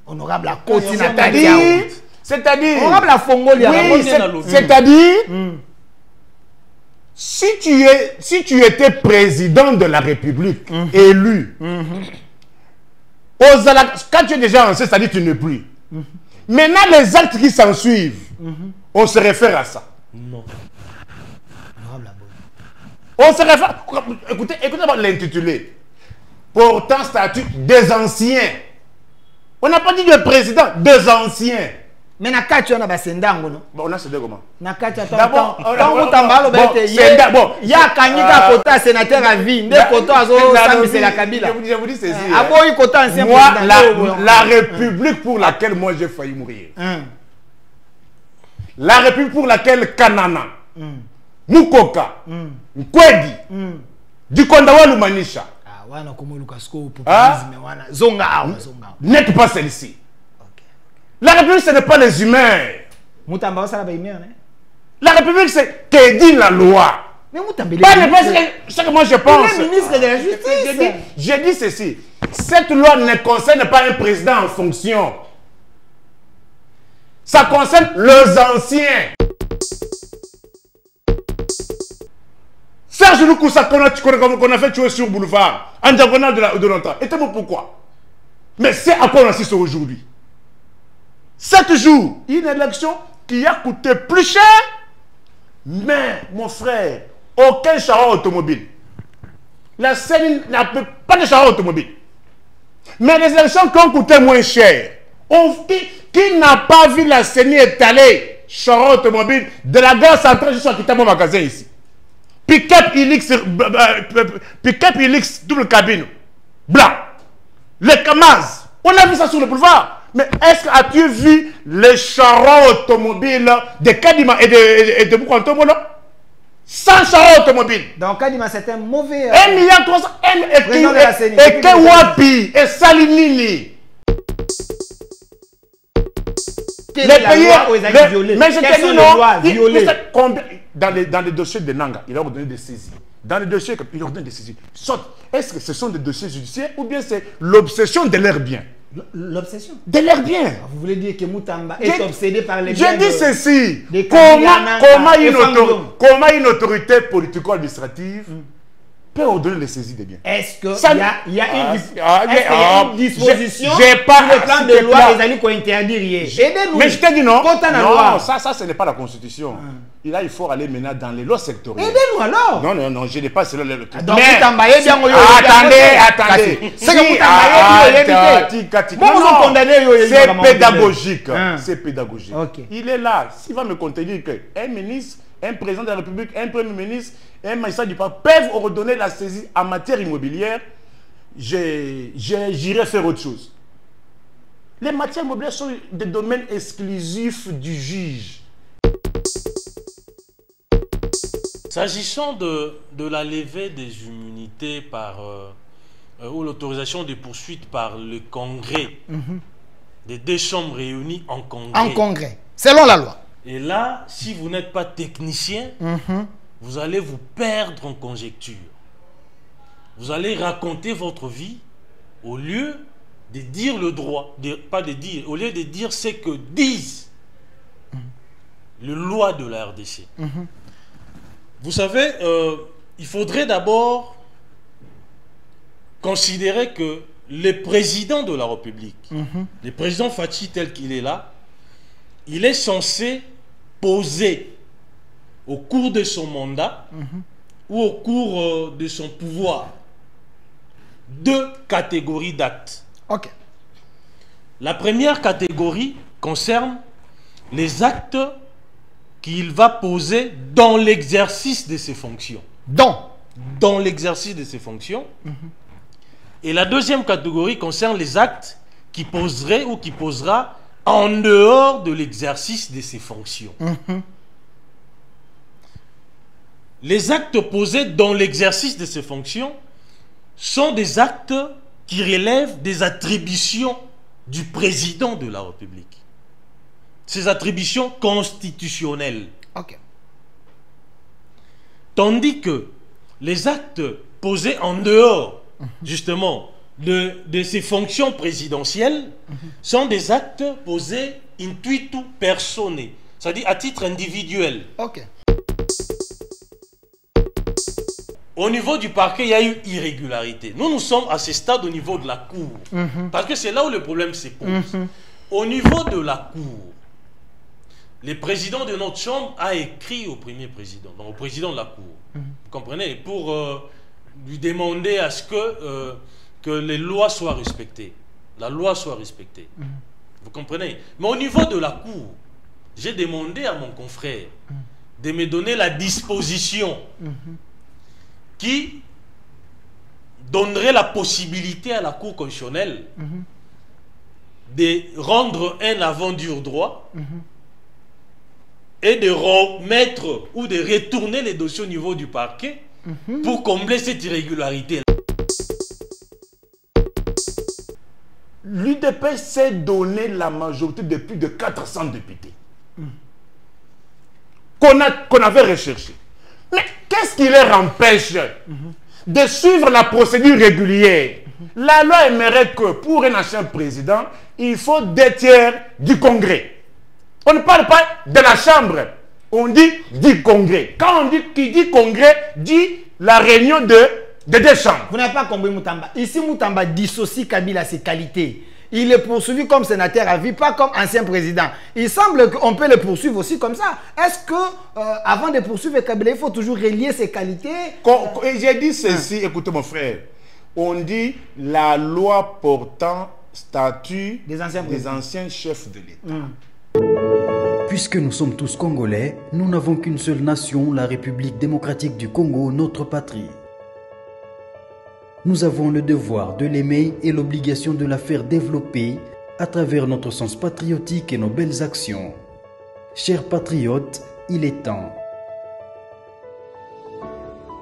Honorable la continentale. C'est-à-dire, honorable la Fongoli. Oui, c'est-à-dire, si tu étais président de la République, élu, quand tu es déjà en c'est-à-dire que tu n'es plus. Maintenant, les actes qui s'en suivent, on se réfère à ça. Non. On se réfère. Écoutez d'abord l'intitulé. Portant statut des anciens. On n'a pas dit du président, des anciens. Mais na kati on a basendango non. Bon, on a cédé comment? Na kati d'abord, il y a Kanyika Kota sénateur à vie, des Kota azo c'est la Kabila. Je vous dis ceci. Aboyi Kota ancien moi, président. la République pour laquelle moi j'ai failli mourir. La République pour laquelle Kanana, Mukoka, Nkwedi, Dukondawa Lumanisha. N'est pas celle-ci. La République, ce n'est pas les humains. La République, c'est que dit la loi. Ce que moi je pense. Il est ministre de la Justice. J'ai dit ceci. Cette loi ne concerne pas un président en fonction. Ça concerne les anciens. Serge Loukoussa qu'on a fait tuer sur boulevard, en diagonale de l'OTAN. Et pourquoi? Mais c'est à quoi on assiste aujourd'hui. 7 jours, une élection qui a coûté plus cher. Mais, mon frère, aucun char automobile. La scène n'a pas de char automobile. Mais les élections qui ont coûté moins cher, qui n'a pas vu la scène étalée, char automobile, de la gare centrale jusqu'à quitter mon magasin ici. Pick-up Ilix, double cabine, blanc. Les Kamaz, on a vu ça sur le boulevard. Mais est-ce que as-tu vu les charros automobiles de Kadima et de Boukantomo là? 100 charros automobiles. Donc Kadima c'est un mauvais... 1 milliard 300 et Kewapi et Salinini. Les pays... Mais je te dis non. Dans les dossiers de Nanga, il a ordonné des saisies. Dans les dossiers, il ordonne des saisies. Est-ce que ce sont des dossiers judiciaires ou bien c'est l'obsession de leurs biens? L'obsession de leurs biens. Vous voulez dire que Moutamba est obsédé par les biens? Je dis ceci. Comment une autorité politico-administrative peut ordonner les saisies des biens? Est-ce qu'il y a une disposition sur le plan de loi les amis qui ont interdit? Aidez-nous. Mais je te dis non. Non, ça ce n'est pas la Constitution. Il faut aller maintenant dans les lois sectorielles. Aidez-nous alors. Non, je n'ai pas cela. Donc Moutamba est bien. Attendez. C'est que Moutamba est c'est pédagogique. C'est pédagogique. Il est là. S'il va me contredire qu'un ministre, un président de la République, un premier ministre, un magistrat du peuple peuvent ordonner la saisie en matière immobilière, j'irai faire autre chose. Les matières immobilières sont des domaines exclusifs du juge. S'agissant de la levée des immunités ou l'autorisation des poursuites par le Congrès, des 2 chambres réunies en Congrès. En Congrès, selon la loi. Et là, si vous n'êtes pas technicien, vous allez vous perdre en conjecture. Vous allez raconter votre vie au lieu de dire le droit, au lieu de dire ce que disent les lois de la RDC. Vous savez, il faudrait d'abord considérer que le président de la République, le président Fachi tel qu'il est là, il est censé poser au cours de son mandat ou au cours de son pouvoir 2 catégories d'actes. La première catégorie concerne les actes qu'il va poser dans l'exercice de ses fonctions. Dans l'exercice de ses fonctions. Et la deuxième catégorie concerne les actes qu'il poserait ou qu'il posera en dehors de l'exercice de ses fonctions. Les actes posés dans l'exercice de ses fonctions sont des actes qui relèvent des attributions du président de la République. Ces attributions constitutionnelles. Tandis que les actes posés en dehors, justement, de ces fonctions présidentielles sont des actes posés intuitu personne, c'est-à-dire à titre individuel. Ok. Au niveau du parquet, il y a eu irrégularité. Nous sommes à ce stade au niveau de la Cour. Parce que c'est là où le problème se pose. Au niveau de la Cour, le président de notre chambre a écrit au premier président, donc au président de la Cour, vous comprenez, pour lui demander à ce que les lois soient respectées. La loi soit respectée. Vous comprenez? Mais au niveau de la Cour, j'ai demandé à mon confrère de me donner la disposition qui donnerait la possibilité à la Cour constitutionnelle de rendre un avant-dur droit et de remettre ou de retourner les dossiers au niveau du parquet pour combler cette irrégularité. L'UDPS s'est donné la majorité de plus de 400 députés qu'on avait recherché. Mais qu'est-ce qui les empêche de suivre la procédure régulière? La loi aimerait que pour un ancien président, il faut 2/3 du Congrès. On ne parle pas de la Chambre, on dit du Congrès. Quand on dit qui dit Congrès, dit la réunion de deux chambres. Vous n'avez pas compris Moutamba. Ici, Moutamba dissocie Kabila ses qualités. Il est poursuivi comme sénateur à vie, pas comme ancien président. Il semble qu'on peut le poursuivre aussi comme ça. Est-ce que, avant de poursuivre Kabila, il faut toujours relier ses qualités? J'ai dit ceci, écoutez mon frère. On dit la loi portant statut des anciens chefs de l'État. Puisque nous sommes tous Congolais, nous n'avons qu'une seule nation, la République démocratique du Congo, notre patrie. Nous avons le devoir de l'aimer et l'obligation de la faire développer à travers notre sens patriotique et nos belles actions. Chers patriotes, il est temps.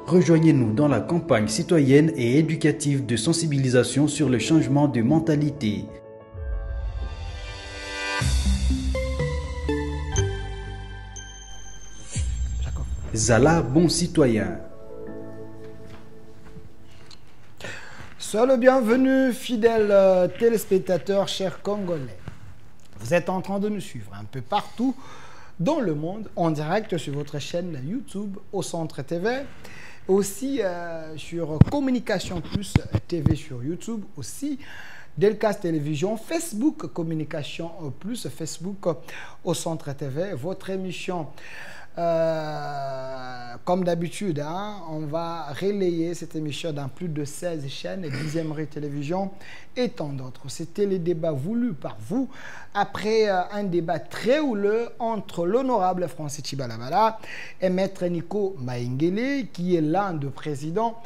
Rejoignez-nous dans la campagne citoyenne et éducative de sensibilisation sur le changement de mentalité. Zala, bon citoyen. Sois le bienvenu, fidèles téléspectateurs, chers Congolais. Vous êtes en train de nous suivre un peu partout dans le monde, en direct sur votre chaîne YouTube, au Centre TV, aussi sur Communication Plus TV sur YouTube, aussi Delcas Télévision, Facebook Communication Plus, Facebook au Centre TV, votre émission. Comme d'habitude, on va relayer cette émission dans plus de 16 chaînes, 10e Télévision et tant d'autres. C'était les débats voulus par vous après un débat très houleux entre l'honorable Francis Tchibalabala et Maître Nico Maïngele, qui est l'un des présidents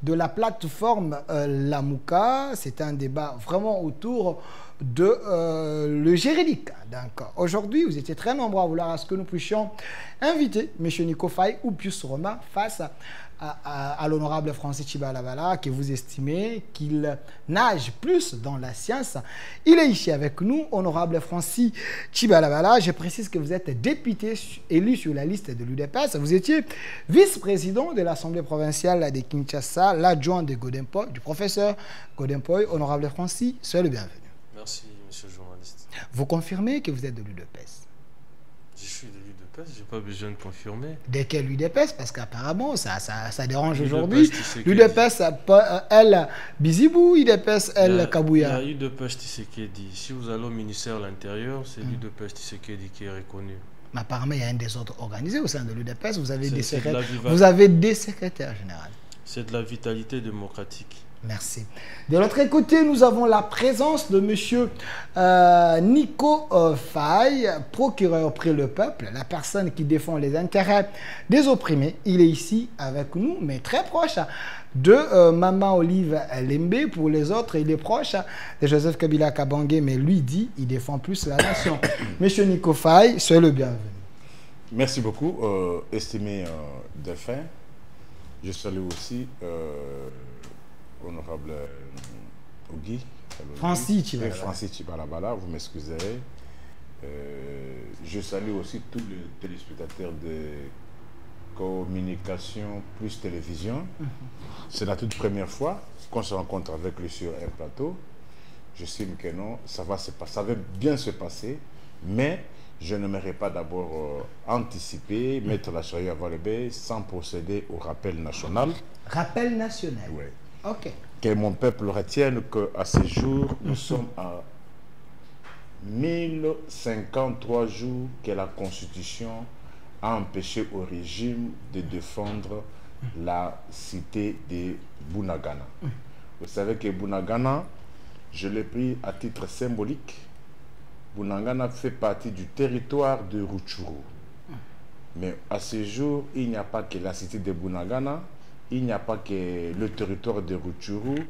de la plateforme Lamouka. C'est un débat vraiment autour de le juridique. Donc aujourd'hui, vous étiez très nombreux à vouloir à ce que nous puissions inviter M. Nico Faye ou Pius Roma face à l'honorable Francis Tchibalabala, que vous estimez qu'il nage plus dans la science. Il est ici avec nous, honorable Francis Tchibalabala. Je précise que vous êtes député élu sur la liste de l'UDPS. Vous étiez vice-président de l'Assemblée provinciale de Kinshasa, l'adjoint de Godempoy, du professeur Godempoy. Honorable Francis, soyez le bienvenu. Merci, monsieur le journaliste. Vous confirmez que vous êtes de l'UDPS? Je suis de l'UDPS, je n'ai pas besoin de confirmer. De quel UDPS? Parce qu'apparemment, ça dérange aujourd'hui. L'UDPS, elle, Bizibou, UDPS, elle, Kabouya. Il y a UDPS Tshisekedi. Si vous allez au ministère de l'Intérieur, c'est l'UDPS Tshisekedi qui est reconnu. Mais apparemment, il y a un désordre organisé au sein de l'UDPS. Vous avez des secrétaires généraux. C'est de la vitalité démocratique. Merci. De l'autre côté, nous avons la présence de M. Nico Faye, procureur près le peuple, la personne qui défend les intérêts des opprimés. Il est ici avec nous, mais très proche de Maman Olive Lembe. Pour les autres, il est proche de Joseph Kabila Kabange, mais lui dit il défend plus la nation. M. Nico Faye, soyez le bienvenu. Merci beaucoup, estimé défunt. Je salue aussi honorable Ogi. Francis Tchibalabala, vous m'excuserez. Je salue aussi tous les téléspectateurs communication plus télévision. C'est la toute première fois qu'on se rencontre avec lui sur un plateau. J'estime que non, ça va bien se passer, mais je n'aimerais pas d'abord anticiper, mettre la charrue avant le bœuf, sans procéder au rappel national. Rappel national. Oui. Ok. Que mon peuple retienne qu'à ce jour, nous sommes à 1053 jours que la Constitution a empêché au régime de défendre la cité de Bunagana. Vous savez que Bunagana, je l'ai pris à titre symbolique. Bunagana fait partie du territoire de Rutshuru. Mais à ce jour, il n'y a pas que la cité de Bunagana, il n'y a pas que le territoire de Rutshuru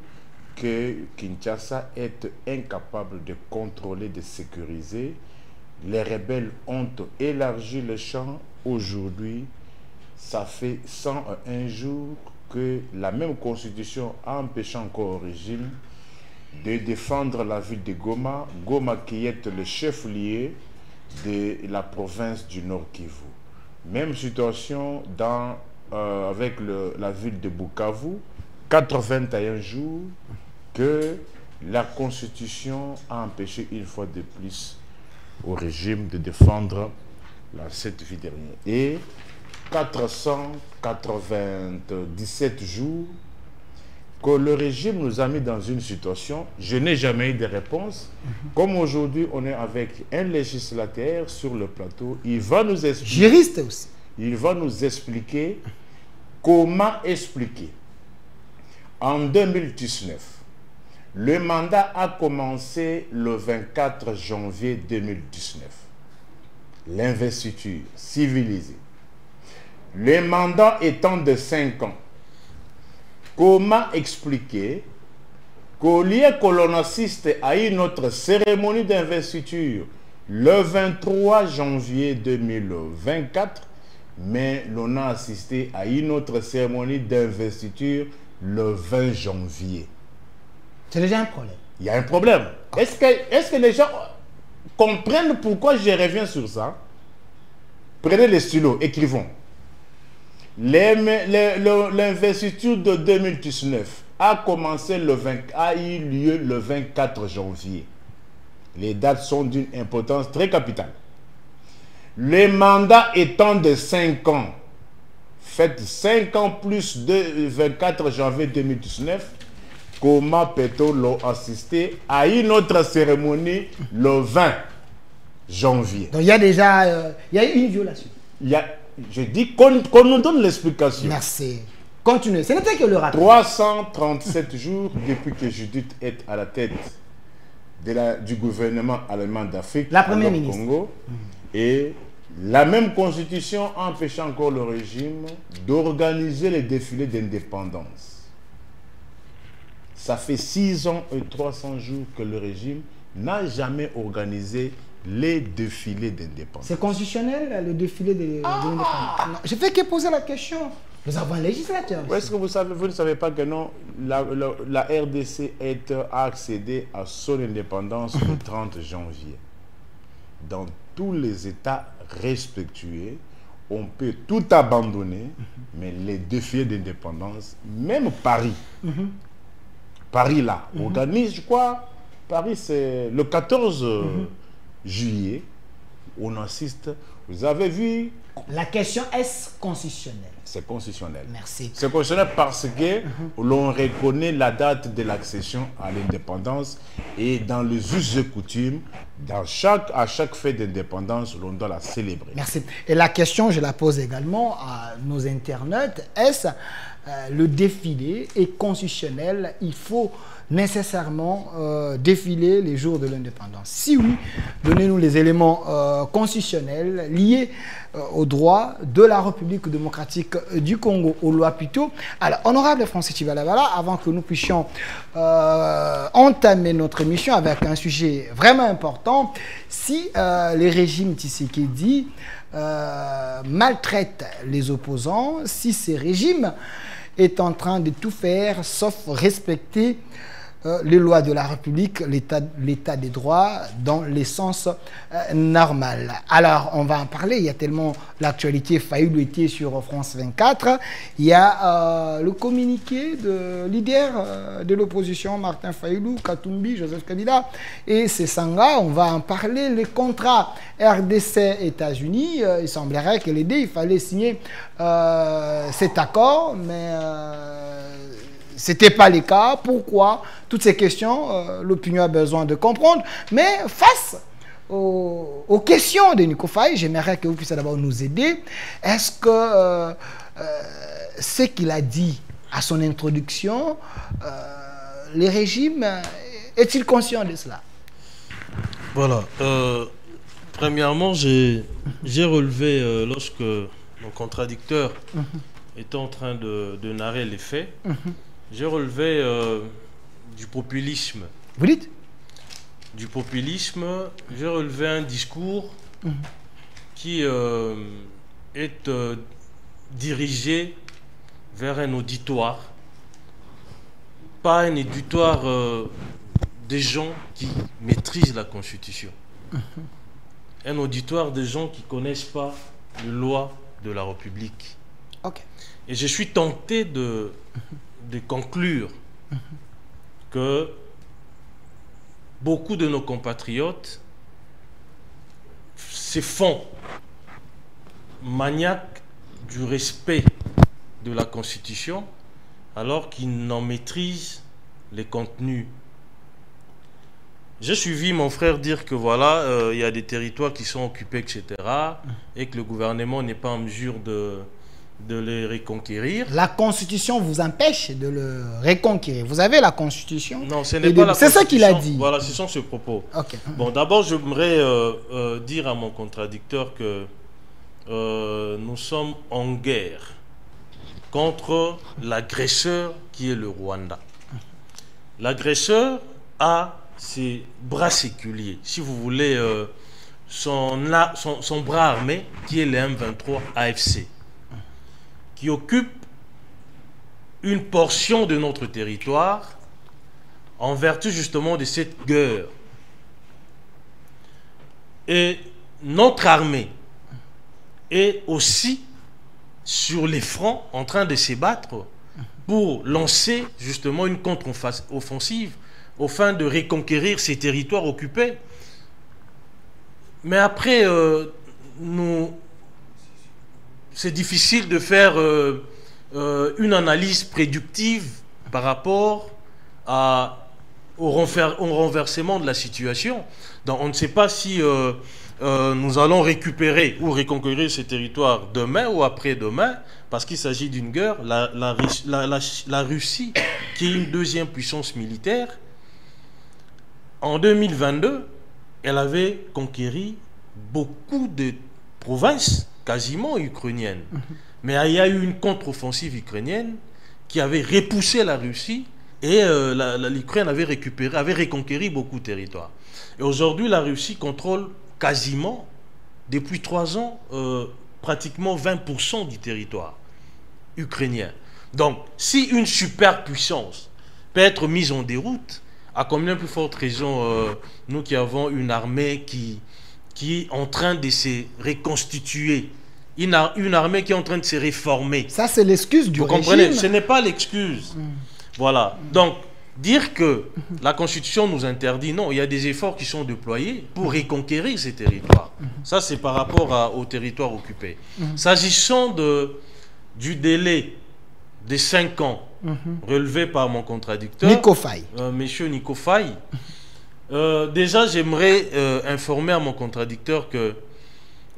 que Kinshasa est incapable de contrôler, de sécuriser. Les rebelles ont élargi le champ. Aujourd'hui, ça fait 101 jours que la même constitution a empêché encore au régime de défendre la ville de Goma, Goma qui est le chef-lieu de la province du Nord Kivu. Même situation avec la ville de Bukavu, 81 jours que la constitution a empêché une fois de plus au régime de défendre cette ville dernière. Et 497 jours que le régime nous a mis dans une situation, je n'ai jamais eu de réponse. Comme aujourd'hui, on est avec un législateur sur le plateau, il va nous expliquer. Juriste aussi. Il va nous expliquer comment expliquer. En 2019, le mandat a commencé le 24 janvier 2019. L'investiture civilisée. Le mandat étant de 5 ans. Comment expliquer qu'au lieu que l'on assiste à une autre cérémonie d'investiture le 23 janvier 2024, mais l'on a assisté à une autre cérémonie d'investiture le 20 janvier. C'est déjà un problème. Il y a un problème. Est-ce que les gens comprennent pourquoi je reviens sur ça? Prenez les stylos, écrivons. L'investiture de 2019 a eu lieu le 24 janvier. Les dates sont d'une importance très capitale. Le mandat étant de 5 ans, faites 5 ans plus de 24 janvier 2019, comment peut-on assister à une autre cérémonie le 20 janvier? Donc il y a déjà il y a une violation. Je dis qu'on nous donne l'explication. Merci. Continuez. Ce n'était que le rappel. 337 jours depuis que Judith est à la tête du gouvernement allemand d'Afrique, la première ministre Congo, et la même constitution empêche encore le régime d'organiser les défilés d'indépendance. Ça fait 6 ans et 300 jours que le régime n'a jamais organisé les défilés d'indépendance. C'est constitutionnel, le défilé de l'indépendance? Je fais que poser la question. Nous avons un législateur. Est-ce que vous ne savez pas que non, la RDC a accédé à son indépendance le 30 janvier. Dans tous les États respectueux, on peut tout abandonner, mais les défilés d'indépendance, même Paris, Paris là, organise, je crois, Paris c'est le 14 juillet, on assiste. Vous avez vu? La question est constitutionnelle. C'est constitutionnel. Merci. C'est constitutionnel parce que l'on reconnaît la date de l'accession à l'indépendance et dans les us et coutumes, à chaque fête d'indépendance, l'on doit la célébrer. Merci. Et la question, je la pose également à nos internautes. Est-ce le défilé est constitutionnel? Il faut nécessairement défiler les jours de l'indépendance? Si oui, donnez-nous les éléments constitutionnels liés aux droits de la République démocratique du Congo, aux lois plutôt. Alors, honorable Francis Chivalabala, avant que nous puissions entamer notre émission avec un sujet vraiment important, si les régimes Tshisekedi maltraitent les opposants, si ces régimes est en train de tout faire sauf respecter les lois de la République, l'état des droits dans l'essence normal. Alors, on va en parler. Il y a tellement l'actualité Fayulu était sur France 24. Il y a le communiqué de leader de l'opposition, Martin Fayulu, Katumbi, Joseph Kabila et Sesanga. On va en parler. Les contrats RDC-États-Unis, il semblerait que il fallait signer cet accord, mais ce n'était pas le cas. Pourquoi? Toutes ces questions, l'opinion a besoin de comprendre. Mais face aux questions de Nico Faye, j'aimerais que vous puissiez d'abord nous aider. Est-ce que ce qu'il a dit à son introduction, le régime est-il conscient de cela? Voilà. Premièrement, j'ai relevé lorsque mon contradicteur était en train de narrer les faits, j'ai relevé du populisme. Vous dites? Du populisme, j'ai relevé un discours qui est dirigé vers un auditoire, pas un auditoire des gens qui maîtrisent la Constitution. Un auditoire des gens qui ne connaissent pas les lois de la République. Okay. Et je suis tenté de conclure que beaucoup de nos compatriotes se font maniaques du respect de la Constitution alors qu'ils n'en maîtrisent les contenus. J'ai suivi mon frère dire que voilà, il y a des territoires qui sont occupés, etc. et que le gouvernement n'est pas en mesure de les reconquérir. La Constitution vous empêche de le reconquérir. Vous avez la Constitution? Non, ce n'est pas la Constitution. C'est ça qu'il a dit. Voilà, ce sont ses propos. Okay. Bon, d'abord, j'aimerais dire à mon contradicteur que nous sommes en guerre contre l'agresseur qui est le Rwanda. L'agresseur a ses bras séculiers, si vous voulez, son bras armé, qui est le M23 AFC, qui occupe une portion de notre territoire en vertu justement de cette guerre. Et notre armée est aussi sur les fronts en train de se battre pour lancer justement une contre-offensive au fin de reconquérir ces territoires occupés. Mais après, c'est difficile de faire une analyse prédictive par rapport au renversement de la situation. Donc, on ne sait pas si nous allons récupérer ou reconquérir ces territoires demain ou après-demain, parce qu'il s'agit d'une guerre. La Russie, qui est une deuxième puissance militaire, en 2022, elle avait conquéri beaucoup de provinces quasiment ukrainiennes. Mais il y a eu une contre-offensive ukrainienne qui avait repoussé la Russie et l'Ukraine avait reconquéri beaucoup de territoires. Et aujourd'hui, la Russie contrôle quasiment, depuis 3 ans, pratiquement 20% du territoire ukrainien. Donc, si une superpuissance peut être mise en déroute, à combien plus forte raison, nous qui avons une armée qui est en train de se reconstituer, une armée qui est en train de se réformer. Ça, c'est l'excuse du régime. Vous comprenez? Ce n'est pas l'excuse. Voilà. Donc, dire que la Constitution nous interdit, non, il y a des efforts qui sont déployés pour reconquérir ces territoires. Ça, c'est par rapport aux territoires occupés. S'agissant du délai de 5 ans relevé par mon contradicteur, Nico Faye. Monsieur Nico Faye, déjà, j'aimerais informer à mon contradicteur que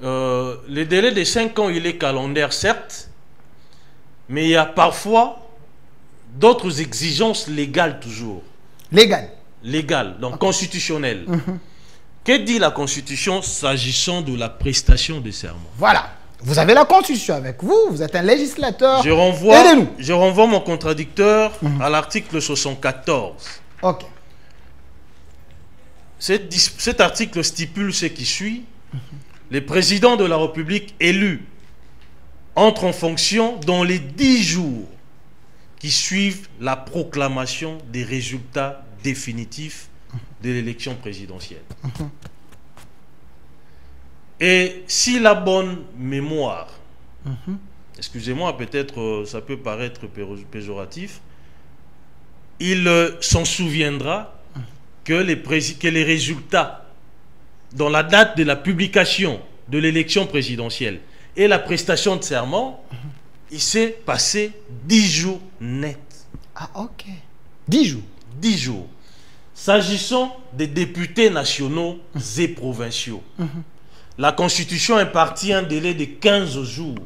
le délai de 5 ans, il est calendaire, certes, mais il y a parfois d'autres exigences légales toujours. Légales, donc constitutionnelles. Que dit la Constitution s'agissant de la prestation de serment? Voilà. Vous avez la Constitution avec vous, vous êtes un législateur. Aidez-nous. Je renvoie mon contradicteur à l'article 74. Ok. Cet article stipule ce qui suit. Les présidents de la République élus entrent en fonction dans les 10 jours qui suivent la proclamation des résultats définitif de l'élection présidentielle. Et si la bonne mémoire, excusez-moi, peut-être ça peut paraître péjoratif, il s'en souviendra que les résultats dans la date de la publication de l'élection présidentielle et la prestation de serment, il s'est passé 10 jours nets. Ah, ok. 10 jours. 10 jours. S'agissant des députés nationaux et provinciaux, la Constitution impartit un délai de 15 jours.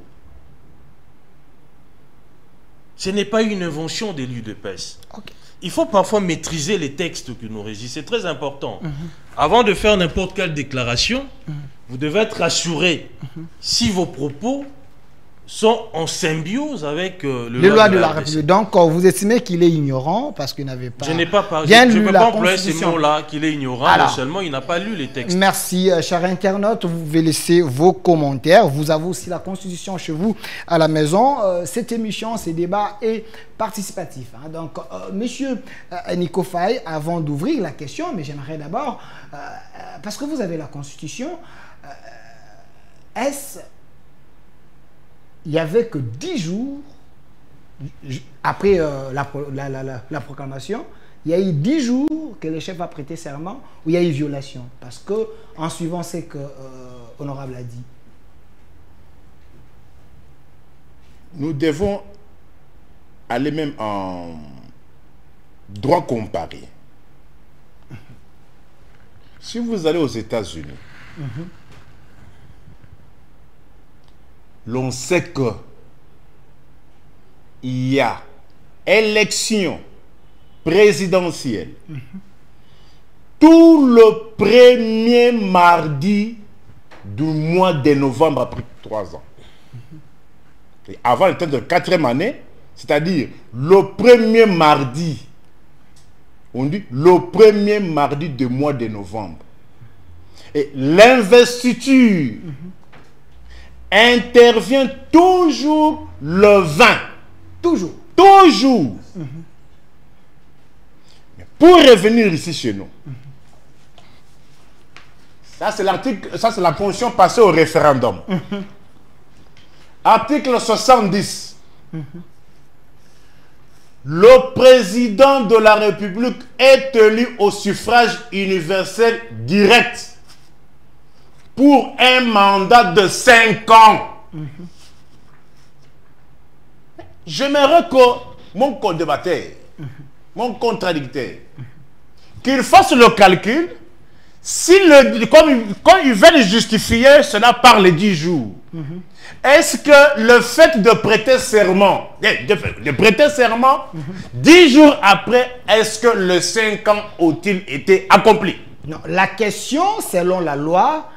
Ce n'est pas une invention des lieux de peste. Okay. Il faut parfois maîtriser les textes qui nous régissent. C'est très important. Avant de faire n'importe quelle déclaration, vous devez être rassuré si vos propos sont en symbiose avec les lois de la République. Donc, vous estimez qu'il est ignorant parce qu'il n'avait pas... Je n'ai pas parlé. Je ne peux pas employer ces mots-là, qu'il est ignorant, mais seulement il n'a pas lu les textes. Merci, chers internautes. Vous pouvez laisser vos commentaires. Vous avez aussi la Constitution chez vous à la maison. Cette émission, ces débats est participatif. Hein. Donc, monsieur Nico Faye, avant d'ouvrir la question, mais j'aimerais d'abord, parce que vous avez la Constitution, il n'y avait que 10 jours après la proclamation, il y a eu 10 jours que le chef a prêté serment où il y a eu violation. Parce que, en suivant ce que Honorable a dit. Nous devons aller même en droit comparé. Si vous allez aux États-Unis, l'on sait que il y a élection présidentielle tout le premier mardi du mois de novembre après 3 ans. Et avant le temps de 4e année, c'est-à-dire le premier mardi, on dit le premier mardi du mois de novembre. Et l'investiture intervient toujours le 20. Toujours. Toujours. Mais pour revenir ici chez nous, ça c'est l'article, ça c'est la Constitution passée au référendum. Article 70. Le président de la République est élu au suffrage universel direct pour un mandat de 5 ans. J'aimerais que mon co-débatteur, mon contradicteur, qu'il fasse le calcul, si quand il veut justifier cela par les 10 jours, est-ce que le fait de prêter serment, de prêter serment, 10 jours après, est-ce que les 5 ans ont-ils été accomplis? Non, la question, selon la loi,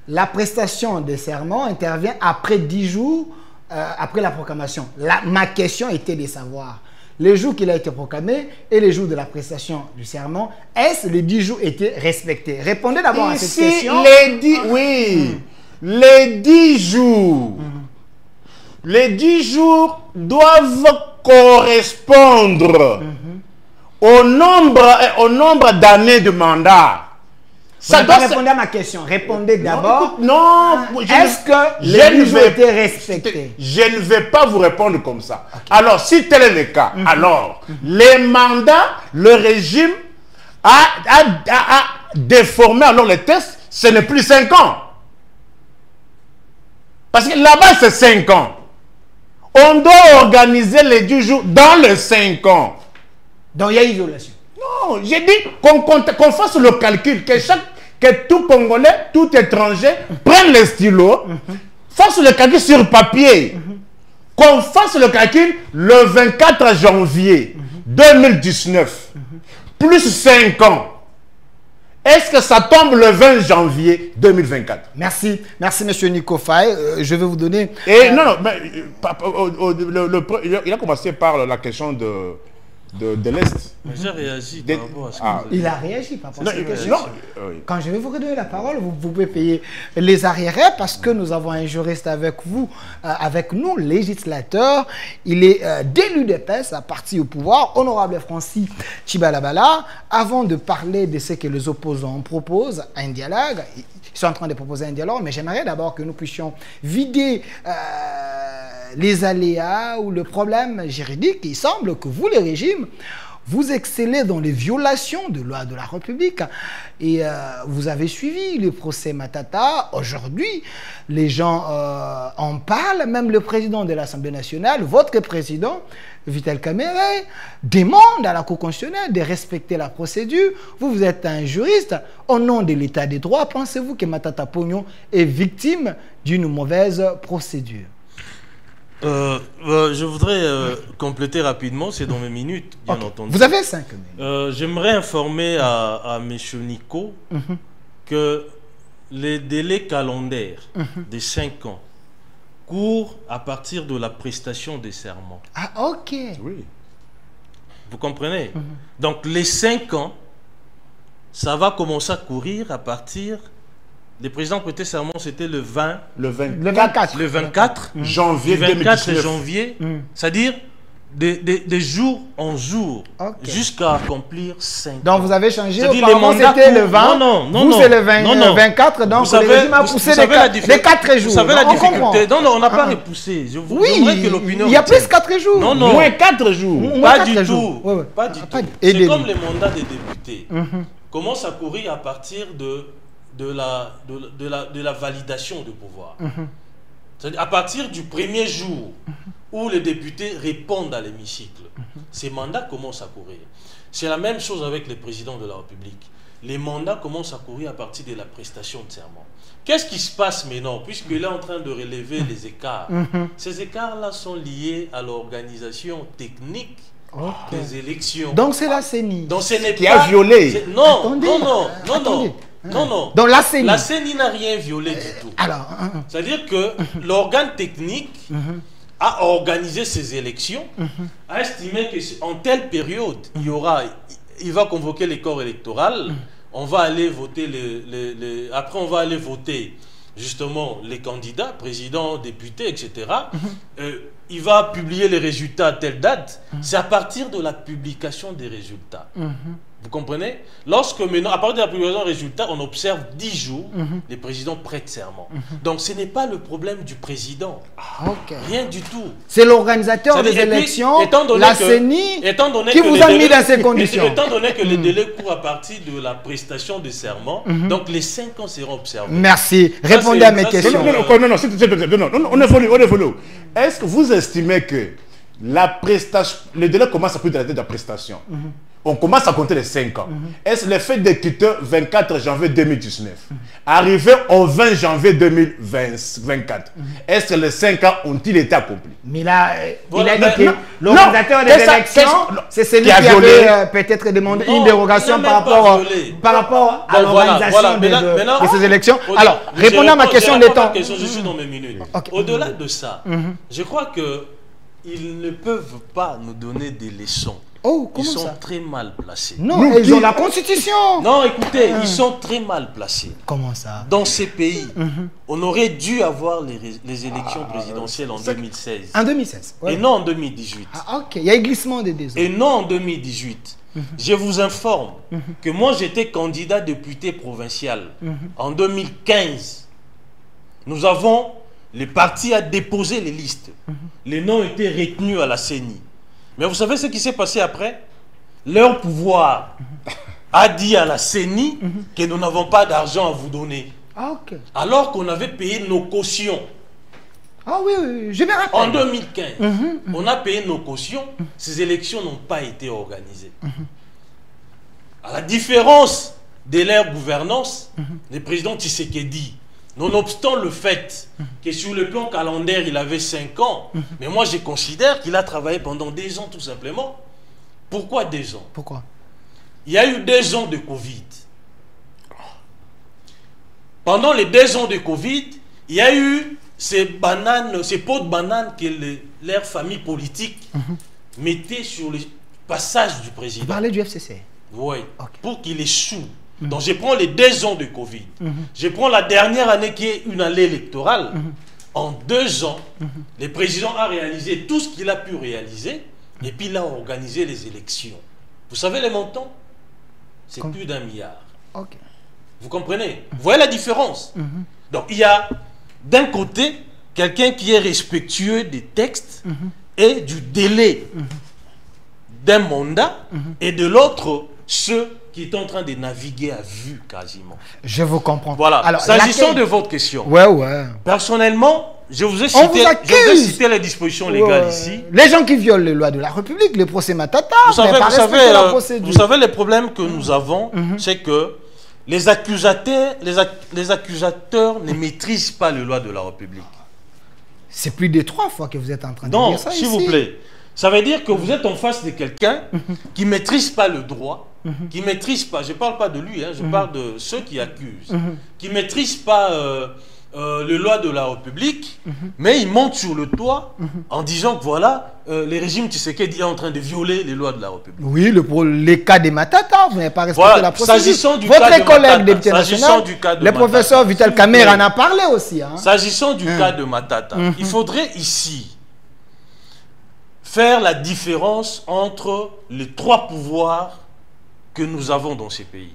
la prestation de serment intervient après 10 jours après la proclamation. Ma question était de savoir les jours qu'il a été proclamé et les jours de la prestation du serment, est-ce que les 10 jours étaient respectés? Répondez d'abord à cette question. Les 10 jours, les 10 jours doivent correspondre au nombre d'années de mandat. Ça doit répondre à ma question. Répondez d'abord. Non, est-ce que les jours étaient respectés? Je ne vais pas vous répondre comme ça. Okay. Alors, si tel est le cas, alors, les mandats, le régime a déformé alors les tests, ce n'est plus 5 ans. Parce que là-bas, c'est 5 ans. On doit organiser les 10 jours dans les 5 ans. Donc, il y a une violation. Non, j'ai dit qu'on fasse le calcul, que tout Congolais, tout étranger prenne les stylos, fasse le calcul sur papier, qu'on fasse le calcul le 24 janvier 2019, plus 5 ans. Est-ce que ça tombe le 20 janvier 2024? Merci. Merci, monsieur Nico Faye. Je vais vous donner... Et non, mais il a commencé par la question de l'Est. Mais j'ai réagi Des- par rapport à ce que Ah. vous avez Il dit. a réagi par rapport Non, à cette question. non, oui. Quand je vais vous redonner la parole, vous pouvez payer les arriérés parce que nous avons un juriste avec vous, avec nous, législateur. Il est d'élu d'EPES, à parti au pouvoir, honorable Francis Chibalabala. Avant de parler de ce que les opposants proposent, un dialogue, ils sont en train de proposer un dialogue, mais j'aimerais d'abord que nous puissions vider les aléas ou le problème juridique. Il semble que vous, les régimes, vous excellez dans les violations de loi de la République et vous avez suivi le procès Matata. Aujourd'hui, les gens en parlent, même le président de l'Assemblée nationale, votre président, Vital Kamerhe, demande à la Cour constitutionnelle de respecter la procédure. Vous êtes un juriste. Au nom de l'état des droits, pensez-vous que Matata Pognon est victime d'une mauvaise procédure? Je voudrais compléter rapidement, c'est dans mes minutes, bien Ok. entendu. Vous avez 5 minutes. J'aimerais informer à M. Nico que les délais calendaires des 5 ans courent à partir de la prestation des serments. Ah, ok. Oui. Vous comprenez? Donc les 5 ans, ça va commencer à courir à partir... Les présidents prêtés serment, c'était le 20... Le Le 24 24. Le 24 janvier du 24 2019. janvier, c'est-à-dire des jours en jour, Ok. jusqu'à accomplir 5 ans. Donc vous avez changé, C'est-à-dire auparavant les mandats c'était le courent. 20, Non, vous c'est le 20, non, non. 24, donc Vous savez- le régime a vous poussé savez la des difficulté- 4 jours. Vous savez la Donc, on comprend. difficulté. Non, on n'a pas Ah. repoussé. Je Oui, voudrais que l'opinion il y a retienne. plus 4 jours. Non, non. Moins 4 jours. Moins Pas 4 du jours. tout. Ouais, ouais. Pas du Ah, tout. et C'est des- comme les mandats des députés. Commence à courir à partir de la validation du pouvoir. C'est-à-dire à partir du premier jour où les députés répondent à l'hémicycle, ces mandats commencent à courir. C'est la même chose avec les présidents de la République. Les mandats commencent à courir à partir de la prestation de serment. Qu'est-ce qui se passe maintenant, puisqu'il est en train de relever les écarts? Ces écarts-là sont liés à l'organisation technique des élections. Donc c'est la CENI. Donc ce n'est Qui pas... a violé. c'est- Non, Attendez. non, non, non, Attendez. non, non. Donc la CENI. La CENI n'a rien violé du tout. Alors, C'est-à-dire que l'organe technique a organisé ces élections, a estimé qu'en telle période, il va convoquer les corps électoraux, on va aller voter après on va aller voter justement les candidats, présidents, députés, etc. Il va publier les résultats à telle date. C'est à partir de la publication des résultats. Vous comprenez? Lorsque maintenant, à partir de la publication des résultats, on observe 10 jours, les présidents prêtent serment. Donc ce n'est pas le problème du président. ok. Rien du tout. C'est l'organisateur des C'est-à-dire, et puis, élections, étant donné la que- CENI, étant donné qui que vous les a mis délais- dans ces conditions. Étant donné que les délais courent à partir de la prestation des serments, donc les 5 ans seront observés. Merci. Ça, Répondez c'est- à mes ça, c'est- questions. Non, on évolue. Est-ce que vous estimez que le délai commence à plus de la date de la prestation? On commence à compter les 5 ans. Est-ce le fait de quitter 24 janvier 2019, arrivé au 20 janvier 2024, est-ce que les 5 ans ont-ils été accomplis? Mais là, Voilà, il a dit non, que l'organisateur des qu'est-ce- élections, qu'est-ce- c'est celui qui a qui avait violé. peut-être demandé Non, une il dérogation n'a par même pas rapport, violé. par rapport à Donc, voilà, l'organisation maintenant, de ces élections. au- Alors, je répondez à ma réponds- question je des réponds à temps. ma question, je suis dans mes minutes. Ok. Au-delà de ça, je crois que ils ne peuvent pas nous donner des leçons. Oh, Ils comment sont ça? très mal placés. Non, Nous ils ont qui- la constitution. Non, écoutez, ils sont très mal placés. Comment ça? Dans ces pays, on aurait dû avoir les élections présidentielles en 2016. En 2016. ouais. Et non en 2018. Ah, ok, il y a un glissement des deux ans. Et non en 2018. Je vous informe que moi j'étais candidat député provincial en 2015. Nous avons, le parti a déposé les listes. Les noms étaient retenus à la CENI. Mais vous savez ce qui s'est passé après? Leur pouvoir a dit à la CENI que nous n'avons pas d'argent à vous donner. Ah, ok. Alors qu'on avait payé nos cautions. Ah oui, oui, je me rappelle. En 2015, on a payé nos cautions. Ces élections n'ont pas été organisées. À la différence de leur gouvernance, le président Tshisekedi, nonobstant le fait que sur le plan calendaire, il avait 5 ans, mais moi je considère qu'il a travaillé pendant 2 ans tout simplement. Pourquoi 2 ans? Pourquoi? Il y a eu 2 ans de Covid. Pendant les 2 ans de Covid, il y a eu ces pots de bananes que leur famille politique mettait passage du Vous président. parlez du FCC. Oui, Ok. pour qu'il échoue. Donc je prends les 2 ans de Covid. Je prends la dernière année qui est une année électorale. En 2 ans, le président a réalisé tout ce qu'il a pu réaliser et puis il a organisé les élections. Vous savez les montants? C'est plus d'1 milliard. Ok. Vous comprenez? Vous voyez la différence? Donc il y a d'un côté quelqu'un qui est respectueux des textes et du délai d'un mandat et de l'autre ceux qui est en train de naviguer à vue quasiment. Je vous comprends. Voilà. Alors, s'agissant de votre question, ouais. personnellement, je vous ai On vous accuse. cité les dispositions légales ici. Les gens qui violent les lois de la République, les procès Matata, Vous savez, la procédure. vous savez les problèmes que nous avons, c'est que les accusateurs ne maîtrisent pas les lois de la République. C'est plus de 3 fois que vous êtes en train de Non, dire ça s'il ici. vous plaît. Ça veut dire que vous êtes en face de quelqu'un qui ne maîtrise pas le droit, qui ne maîtrise pas, je ne parle pas de lui, hein, je parle de ceux qui accusent, qui ne maîtrisent pas les lois de la République, mais ils montent sur le toit en disant que voilà, le régime Tshisekedi est en train de violer les lois de la République. Oui, les cas des Matata, vous n'avez pas respecté Voilà, la procédure. s'agissant du Votre cas de collègue Matata, député national, le professeur Vital Kamer en a parlé aussi. Hein. S'agissant du cas de Matata, il faudrait ici faire la différence entre les 3 pouvoirs que nous avons dans ces pays.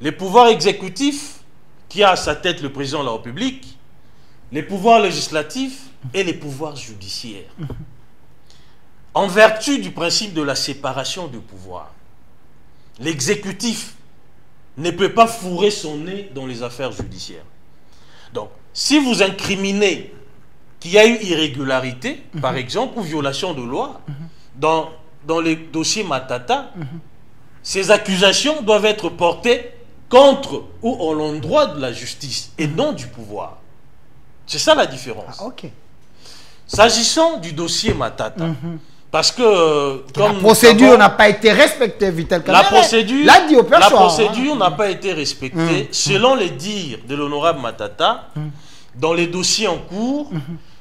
Les pouvoirs exécutifs, qui a à sa tête le président de la République, les pouvoirs législatifs et les pouvoirs judiciaires. En vertu du principe de la séparation du pouvoir, l'exécutif ne peut pas fourrer son nez dans les affaires judiciaires. Donc, si vous incriminez qu'il y a eu irrégularité, par exemple, ou violation de loi, dans les dossiers Matata, ces accusations doivent être portées contre ou en l'endroit de la justice et non du pouvoir. C'est ça la différence. Ah, ok. S'agissant du dossier Matata, parce que La procédure n'a pas été respectée, Vital Kamer. la procédure n'a pas été respectée selon les dires de l'honorable Matata dans les dossiers en cours,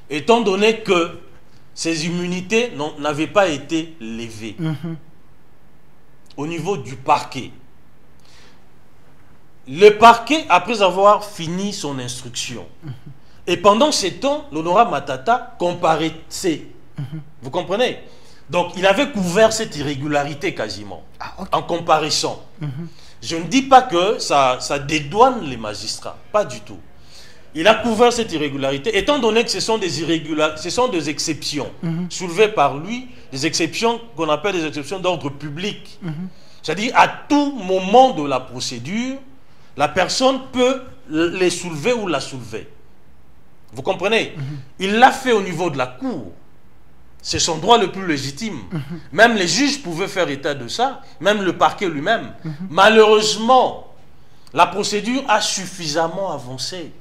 étant donné que ces immunités n'avaient pas été levées au niveau du parquet. Le parquet, après avoir fini son instruction, et pendant ce temps, l'honorable Matata comparaissait. Vous comprenez? Donc, il avait couvert cette irrégularité quasiment, en comparaissant. Je ne dis pas que ça dédouane les magistrats, pas du tout. Il a couvert cette irrégularité, étant donné que ce sont des exceptions soulevées par lui, des exceptions qu'on appelle des exceptions d'ordre public. C'est-à-dire, à tout moment de la procédure, la personne peut les soulever ou la soulever. Vous comprenez? Il l'a fait au niveau de la cour. C'est son droit le plus légitime. Même les juges pouvaient faire état de ça, même le parquet lui-même. Malheureusement, la procédure a suffisamment avancé.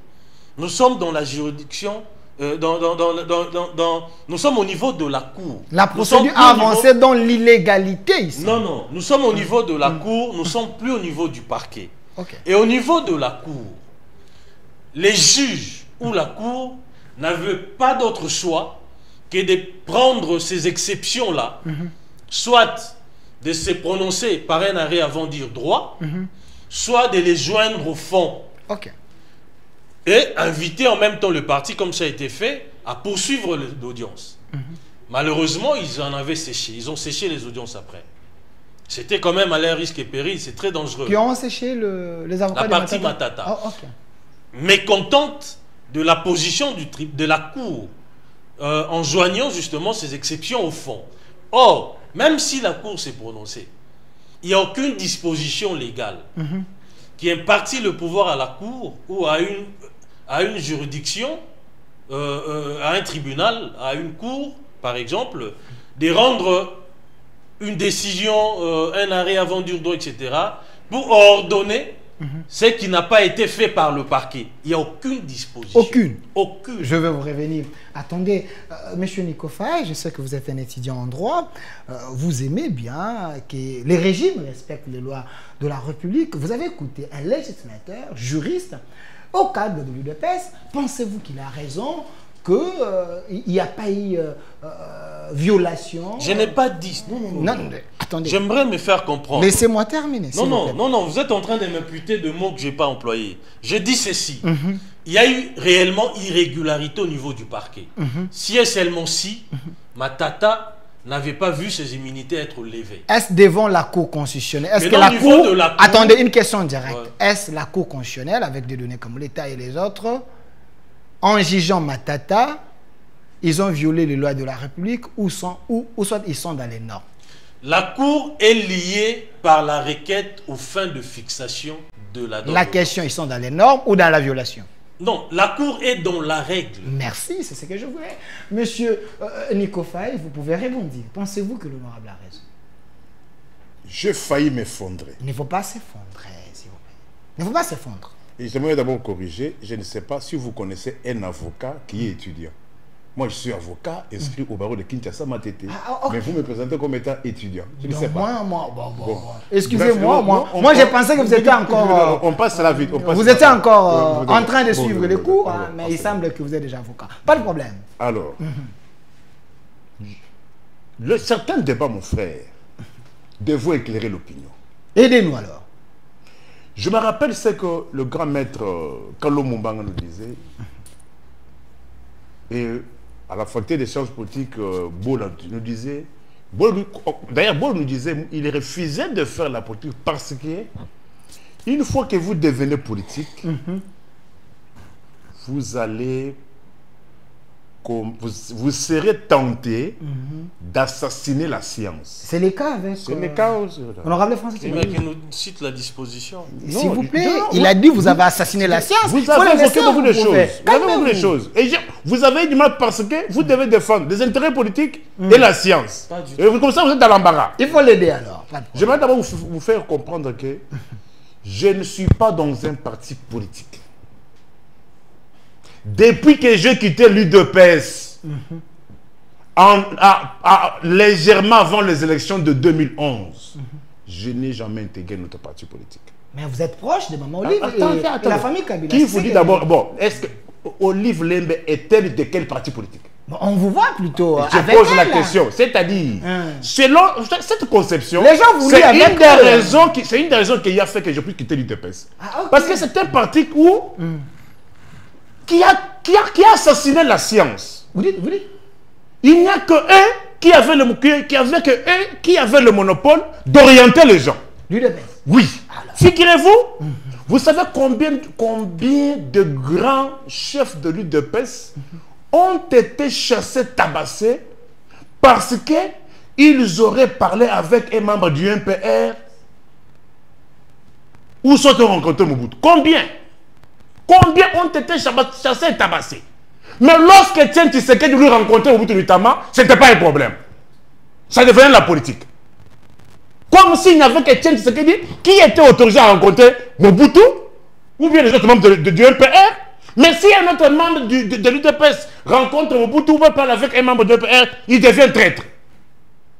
Nous sommes dans la juridiction, nous sommes au niveau de la cour. La procédure a avancé dans l'illégalité ici. Non, nous sommes au niveau de la cour, nous ne sommes plus au niveau du parquet. Okay. Et au niveau de la cour, les juges ou la cour n'avaient pas d'autre choix que de prendre ces exceptions-là, soit de se prononcer par un arrêt avant dire droit, soit de les joindre au fond. Okay. Et inviter en même temps le parti, comme ça a été fait, à poursuivre l'audience. Malheureusement, ils en avaient séché. Ils ont séché les audiences après. C'était quand même à leur risque et péril, c'est très dangereux. Qui ont séché les avocats la de partie Matata. Matata. Oh, okay. Mécontente de la position de la Cour, en joignant justement ces exceptions au fond. Or, même si la Cour s'est prononcée, il n'y a aucune disposition légale qui impartit le pouvoir à la Cour ou à une juridiction, à un tribunal, à une cour, par exemple, de rendre une décision, un arrêt avant dire droit, etc., pour ordonner ce qui n'a pas été fait par le parquet. Il n'y a aucune disposition. Aucune. Je vais vous revenir. Attendez, Monsieur Nikofa, je sais que vous êtes un étudiant en droit. Vous aimez bien que les régimes respectent les lois de la République. Vous avez écouté un législateur, juriste, au cadre de l'UDPS. Pensez-vous qu'il a raison qu'il n'y a pas eu violation. Je n'ai pas dit. Non. Attendez. J'aimerais me faire comprendre. Laissez-moi terminer. Non, vous êtes en train de m'imputer de mots que je n'ai pas employés. Je dis ceci. Il y a eu réellement irrégularité au niveau du parquet. Si et seulement si, Matata n'avait pas vu ses immunités être levées. Est-ce devant la Cour constitutionnelle? Est-ce que la Cour... Attendez, une question directe. Ouais. Est-ce la Cour constitutionnelle, avec des données comme l'État et les autres, en jugeant Matata, ils ont violé les lois de la République ou soit ils sont dans les normes? La Cour est liée par la requête aux fins de fixation de la norme. La question, ils sont dans les normes ou dans la violation? Non, la Cour est dans la règle. Merci, c'est ce que je voulais. Monsieur Nico Faye, vous pouvez rebondir. Pensez-vous que l'honorable a raison? J'ai failli m'effondrer. Il ne faut pas s'effondrer, s'il vous plaît. Il ne faut pas s'effondrer. Et j'aimerais d'abord corriger. Je ne sais pas si vous connaissez un avocat qui est étudiant. Moi, je suis avocat inscrit au barreau de Kinshasa, Matete. Okay. Mais vous me présentez comme étant étudiant. Je ne sais pas. Excusez-moi, moi j'ai pensé que vous étiez encore... On passe là vite. Vous étiez encore en train de suivre les cours, mais il semble que vous êtes déjà avocat. Pas de problème. Alors, certains débats, mon frère, devront éclairer l'opinion. Aidez-nous alors. Je me rappelle ce que le grand maître Kalo Mumbanga nous disait. Et à la faculté des sciences politiques, Bol nous disait, d'ailleurs Bol nous disait, il refusait de faire la politique parce que une fois que vous devenez politique, vous allez, vous serez tenté d'assassiner la science. C'est le cas avec... C'est le cas aussi. Honorable François. Mais qui nous cite la disposition. S'il vous plaît, il a dit vous avez assassiné la science. Vous avez évoqué beaucoup de choses. Vous avez beaucoup de choses. Et vous avez du mal parce que vous devez défendre les intérêts politiques et la science. Et comme ça, vous êtes dans l'embarras. Il faut l'aider alors. J'aimerais d'abord vous faire comprendre que je ne suis pas dans un parti politique. Depuis que j'ai quitté l'UDPS, légèrement avant les élections de 2011, je n'ai jamais intégré notre parti politique. Mais vous êtes proche de Maman Olive et la famille Kabila. Qui vous dit d'abord, bon, est-ce que Olive Lembe est-elle de quel parti politique? Bon, on vous voit plutôt. Je pose la question, c'est-à-dire, selon cette conception, les gens c'est une des raisons qui a fait que je puisse quitter l'UDPS. Parce que c'est un parti qui a assassiné la science. Vous dites? Il n'y a que eux qui avaient le monopole d'orienter les gens. L'UDPS? Oui. Figurez-vous, vous savez combien de grands chefs de l'UDPS ont été chassés, tabassés, parce qu'ils auraient parlé avec un membre du MPR ou sont rencontrés Mobutu. Combien ont été chassés et tabassés? Mais lorsque Etienne Tshisekedi lui rencontrait Mobutu notamment, ce n'était pas un problème. Ça devenait la politique. Comme s'il n'y avait qu'Etienne Tshisekedi qui était autorisé à rencontrer Mobutu ou bien les autres membres du MPR. Mais si un autre membre de l'UDPS rencontre Mobutu ou parle avec un membre de l'UDPR, il devient traître.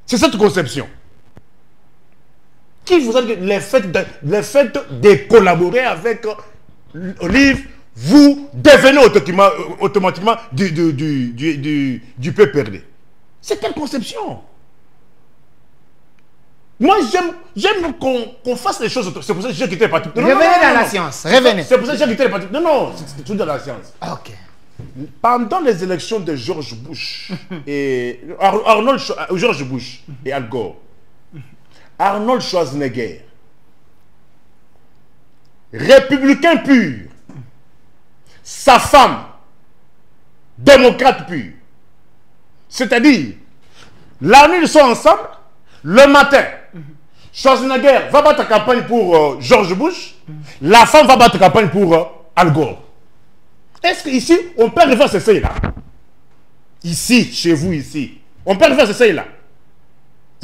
C'est cette conception. Qui vous a dit le fait de collaborer avec Olive, vous devenez automatiquement du PPRD. C'est quelle conception? Moi, j'aime qu'on fasse les choses. C'est pour ça que j'ai quitté le parti. Revenez dans la science. Revenez. C'est pour ça que j'ai quitté le parti. Non, c'est tout dans la science. Ok. Pendant les élections de George Bush et George Bush et Al Gore, Arnold Schwarzenegger, républicain pur, sa femme, démocrate pur. C'est-à-dire, la nuit, ils sont ensemble, le matin, Schwarzenegger va battre campagne pour George Bush, la femme va battre campagne pour Al Gore. Est-ce qu'ici, on peut arriver à ce seuil-là? Ici, chez vous, ici, on peut arriver à ce seuil-là?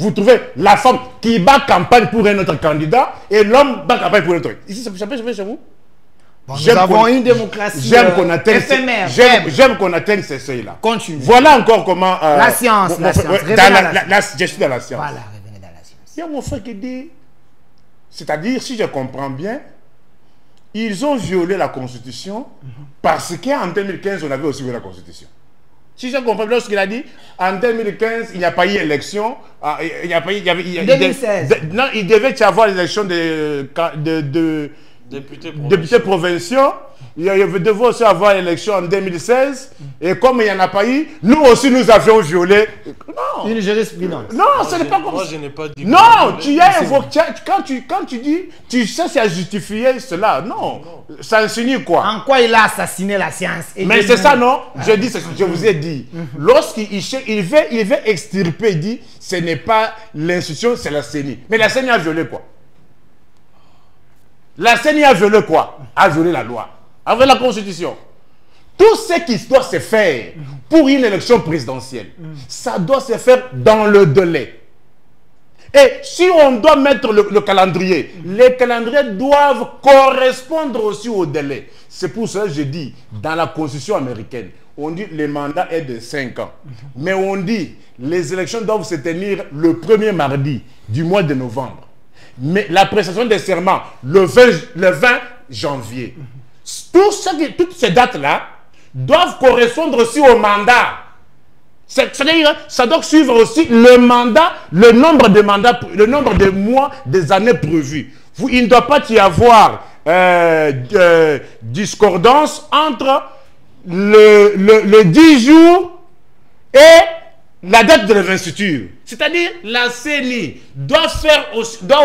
Vous trouvez la femme qui bat campagne pour un autre candidat et l'homme bat campagne pour un autre. Ici, ça peut se faire chez vous? Bon, nous avons une démocratie éphémère. J'aime qu'on atteigne ce seuil-là. Continue. Voilà encore comment... la science. Je suis dans la science. Voilà, revenez dans la science. Il y a mon frère qui dit... C'est-à-dire, si je comprends bien, ils ont violé la Constitution parce qu'en 2015, on avait aussi violé la Constitution. Si j'ai compris, lorsqu'il a dit en 2015, il n'y a pas eu élection, il n'y a pas eu. 2016. Non, il devait y avoir l'élection de députés provinciaux. Il devait aussi avoir l'élection en 2016. Et comme il n'y en a pas eu, nous aussi nous avions violé. Non. Une jurisprudence. Non, ce n'est pas comme ça. Moi, je n'ai pas dit. Non, tu as invoqué. Quand tu dis, tu cherches à justifier cela. Non. Ça insinue quoi? En quoi il a assassiné la science? Mais c'est ça, non? Je vous ai dit. Lorsqu'il veut extirper, il dit, ce n'est pas l'institution, c'est la CENI. Mais la CENI a violé quoi? La CENI a violé quoi? A violé la loi. Avec la Constitution. Tout ce qui doit se faire pour une élection présidentielle, ça doit se faire dans le délai. Et si on doit mettre le calendrier, les calendriers doivent correspondre aussi au délai. C'est pour ça que je dis, dans la Constitution américaine, on dit le mandat est de 5 ans. Mais on dit, les élections doivent se tenir le premier mardi du mois de novembre. Mais la prestation des serments, le 20 janvier. Toutes ces dates-là doivent correspondre aussi au mandat. C'est-à-dire, ça doit suivre aussi le mandat, le nombre de mandats, le nombre de mois, des années prévues. Il ne doit pas y avoir discordance entre le 10 jours et la date de l'investiture. C'est-à-dire, la CENI doit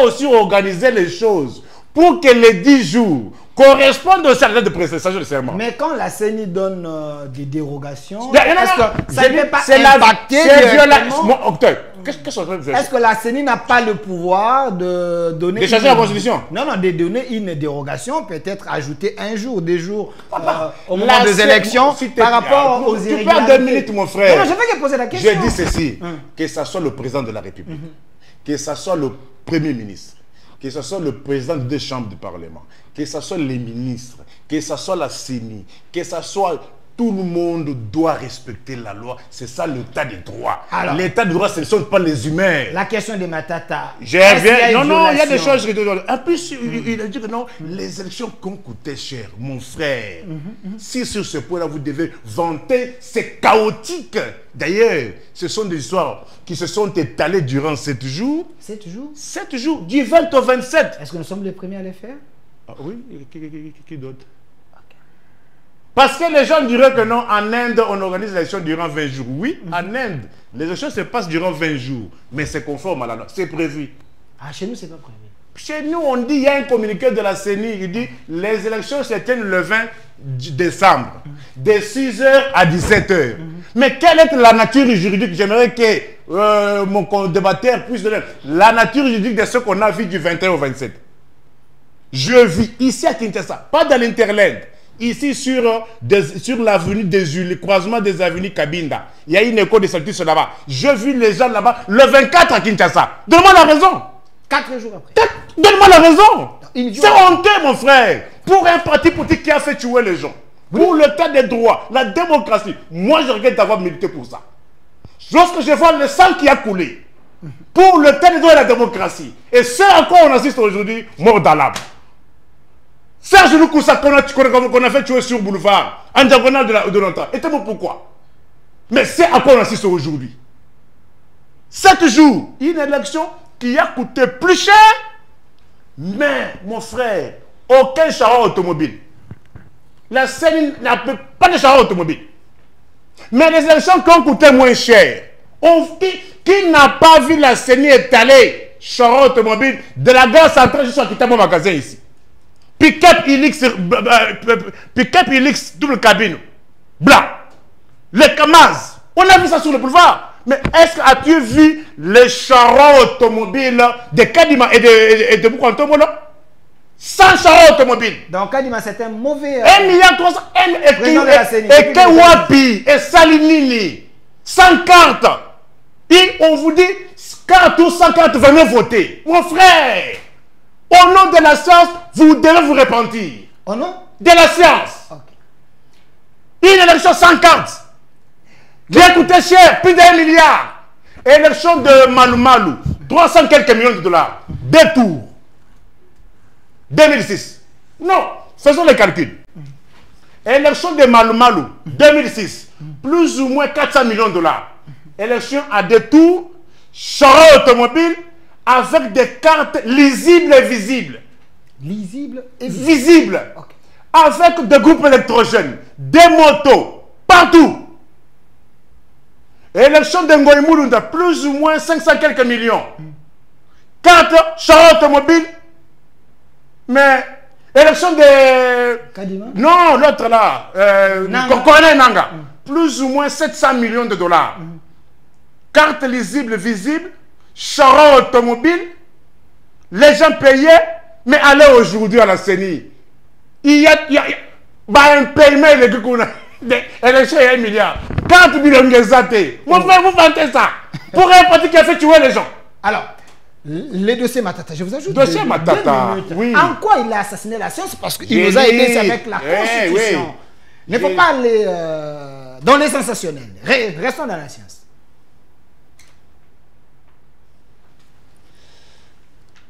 aussi organiser les choses pour que les 10 jours correspondent au salaire de prestation de serment. Mais quand la CENI donne des dérogations, est-ce que ça ne peut pas impacter est-ce que la CENI n'a pas le pouvoir de donner... De changer la Constitution? Non, non, de donner une dérogation, peut-être ajouter 1 jour, 2 jours au moment des élections par rapport aux irrégularités. Tu perds 2 minutes, mon frère. Non, je vais te poser la question. Je dis ceci, que ce soit le président de la République, que ce soit le Premier ministre, que ce soit le président des 2 chambres du Parlement, que ce soit les ministres, que ce soit la CENI, que ce soit... Tout le monde doit respecter la loi. C'est ça l'état de droit. L'état de droit, ce ne sont pas les humains. La question de Matata. Non, il y a des choses. En plus, il a dit que non, les élections qui ont coûté cher, mon frère. Si sur ce point-là, vous devez vanter, c'est chaotique. D'ailleurs, ce sont des histoires qui se sont étalées durant 7 jours. 7 jours? 7 jours, du 20 au 27. Est-ce que nous sommes les premiers à les faire? Oui, qui d'autre? Parce que les gens diraient que non, en Inde, on organise l'élection durant 20 jours. Oui, en Inde, les élections se passent durant 20 jours. Mais c'est conforme à la loi, c'est prévu. Ah, chez nous, c'est pas prévu. Chez nous, on dit, il y a un communiqué de la CENI, il dit, les élections se tiennent le 20 décembre, de 6h à 17h. Mais quelle est la nature juridique? J'aimerais que mon débatteur puisse donner la nature juridique de ce qu'on a vu du 21 au 27. Je vis ici à Kinshasa, pas dans l'Interland. Ici, sur l'avenue des Ules, le croisement des avenues Kabinda, il y a une école de salutation là-bas. Je vis les gens là-bas le 24 à Kinshasa. Donne-moi la raison. 4 jours après. Donne-moi la raison. C'est honteux, mon frère. Pour un parti politique qui a fait tuer les gens. Pour l'état des droits, la démocratie. Moi, je regrette d'avoir milité pour ça. Lorsque je vois le sang qui a coulé pour l'état des droits et la démocratie, et ce à quoi on assiste aujourd'hui, mort dans l'âme. Serge Loukoussa qu'on a fait tuer sur boulevard, en diagonale de l'ONTRA. Et pourquoi? Mais c'est à quoi on assiste aujourd'hui. 7 jours, une élection qui a coûté plus cher, mais mon frère, aucun char automobile. La CENI n'a pas de char automobile. Mais les élections qui ont coûté moins cher, qui n'a pas vu la CENI étaler char automobile de la gare centrale jusqu'à quitter mon magasin ici? Pick-up Hilux double cabine, blanc. Les Kamaz, on a vu ça sur le boulevard. Mais est-ce que as-tu vu les charros automobiles de Kadima et de Boukantomo là? 100 charros automobiles. Donc Kadima, c'est un mauvais... 1 milliard 300 et Kewapi et Salinini, 100 cartes. Et on vous dit, carte ou 100 cartes, venez voter. Mon frère, au nom de la science, vous devez vous repentir. Au nom de la science. Okay. Une élection sans carte. Qui a coûté cher, plus d'1 milliard. Élection de Malou, 300 quelques millions de dollars. 2 tours. 2006. Non, faisons les calculs. Élection de Malumalu, 2006, plus ou moins 400 millions de dollars. Élection à détour, char automobile, avec des cartes lisibles et visibles. Lisible et Visibles. Ok. Avec des groupes électrogènes, des motos, partout. Élection de Ngoï Mulunda, plus ou moins 500 quelques millions. Carte, char automobile, mais élection de... Kadima? Non, l'autre là, Nanga. Corneille Nanga, plus ou moins 700 millions de dollars. Carte lisible, visible, char automobile, les gens payaient, mais allez aujourd'hui à la CENI. Il y a un paiement élection et 1 milliard. 40 millions de zate. Mon frère, vous vantez ça. Pour un parti qui a fait tuer les gens. Alors, les dossiers Matata, je vous ajoute. Dossier deux Matata, minutes. oui. En quoi il a assassiné la science? Parce qu'il J'ai nous a dit. aidés avec la Eh, Constitution. oui. Il ne faut J'ai- pas aller dans les sensationnels. Restons dans la science.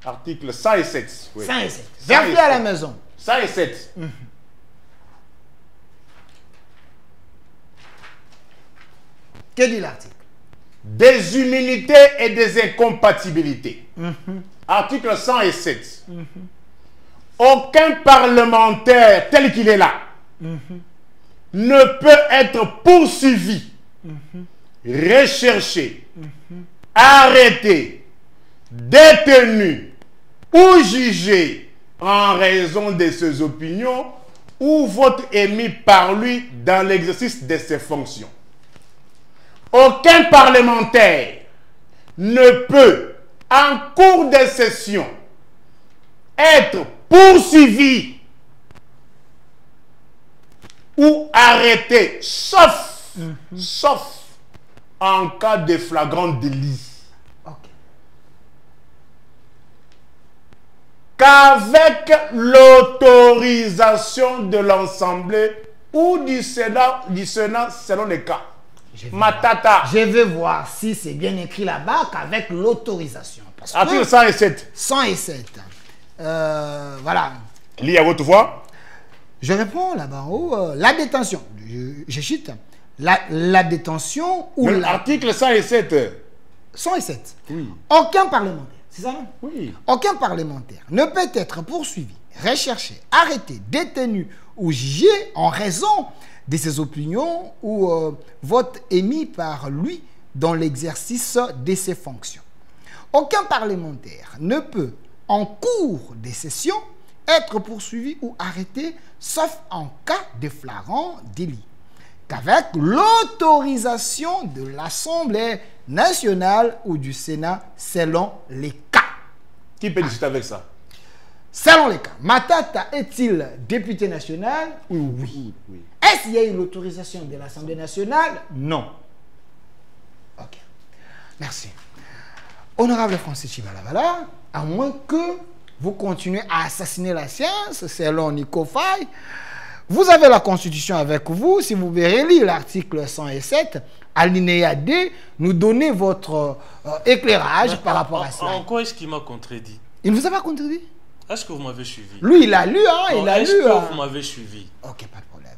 Article 107. Oui. 107. Vérifiez à la maison. 107. Que dit l'article? Des immunités et des incompatibilités. Article 107. Aucun parlementaire tel qu'il est là ne peut être poursuivi, recherché, arrêté, détenu ou jugé en raison de ses opinions ou vote émis par lui dans l'exercice de ses fonctions. Aucun parlementaire ne peut, en cours de session, être poursuivi ou arrêté, sauf en cas de flagrant délit. Ok. Qu'avec l'autorisation de l'Assemblée ou du Sénat selon les cas. Je vais Matata. voir. Je vais voir si c'est bien écrit là-bas qu'avec l'autorisation. Parce que Article 107. 107. Voilà. Lis à votre voix. Je réponds là-bas en haut. La détention. Je cite. La détention ou la... Article 107. 107. Oui. Aucun parlementaire. C'est ça, non? Oui. Aucun parlementaire ne peut être poursuivi, recherché, arrêté, détenu ou jugé en raison de ses opinions ou votes émis par lui dans l'exercice de ses fonctions. Aucun parlementaire ne peut, en cours de session, être poursuivi ou arrêté, sauf en cas de flagrant délit, qu'avec l'autorisation de l'Assemblée nationale ou du Sénat, selon les cas. Qui peut discuter avec ça? Selon les cas. Matata est-il député national? Oui. Est-ce qu'il y a eu l'autorisation de l'Assemblée nationale? Non. Ok. Merci. Honorable Francis Chibalavala, à moins que vous continuez à assassiner la science, selon Nico Faye, vous avez la Constitution avec vous. Si vous verrez lire l'article 107, alinéa D, nous donnez votre éclairage par rapport à cela. En quoi est-ce qu'il m'a contredit? Il ne vous a pas contredit? Est-ce que vous m'avez suivi? Lui, il a lu, hein, il a lu. Est-ce que Hein. vous m'avez suivi? Ok, pas de problème.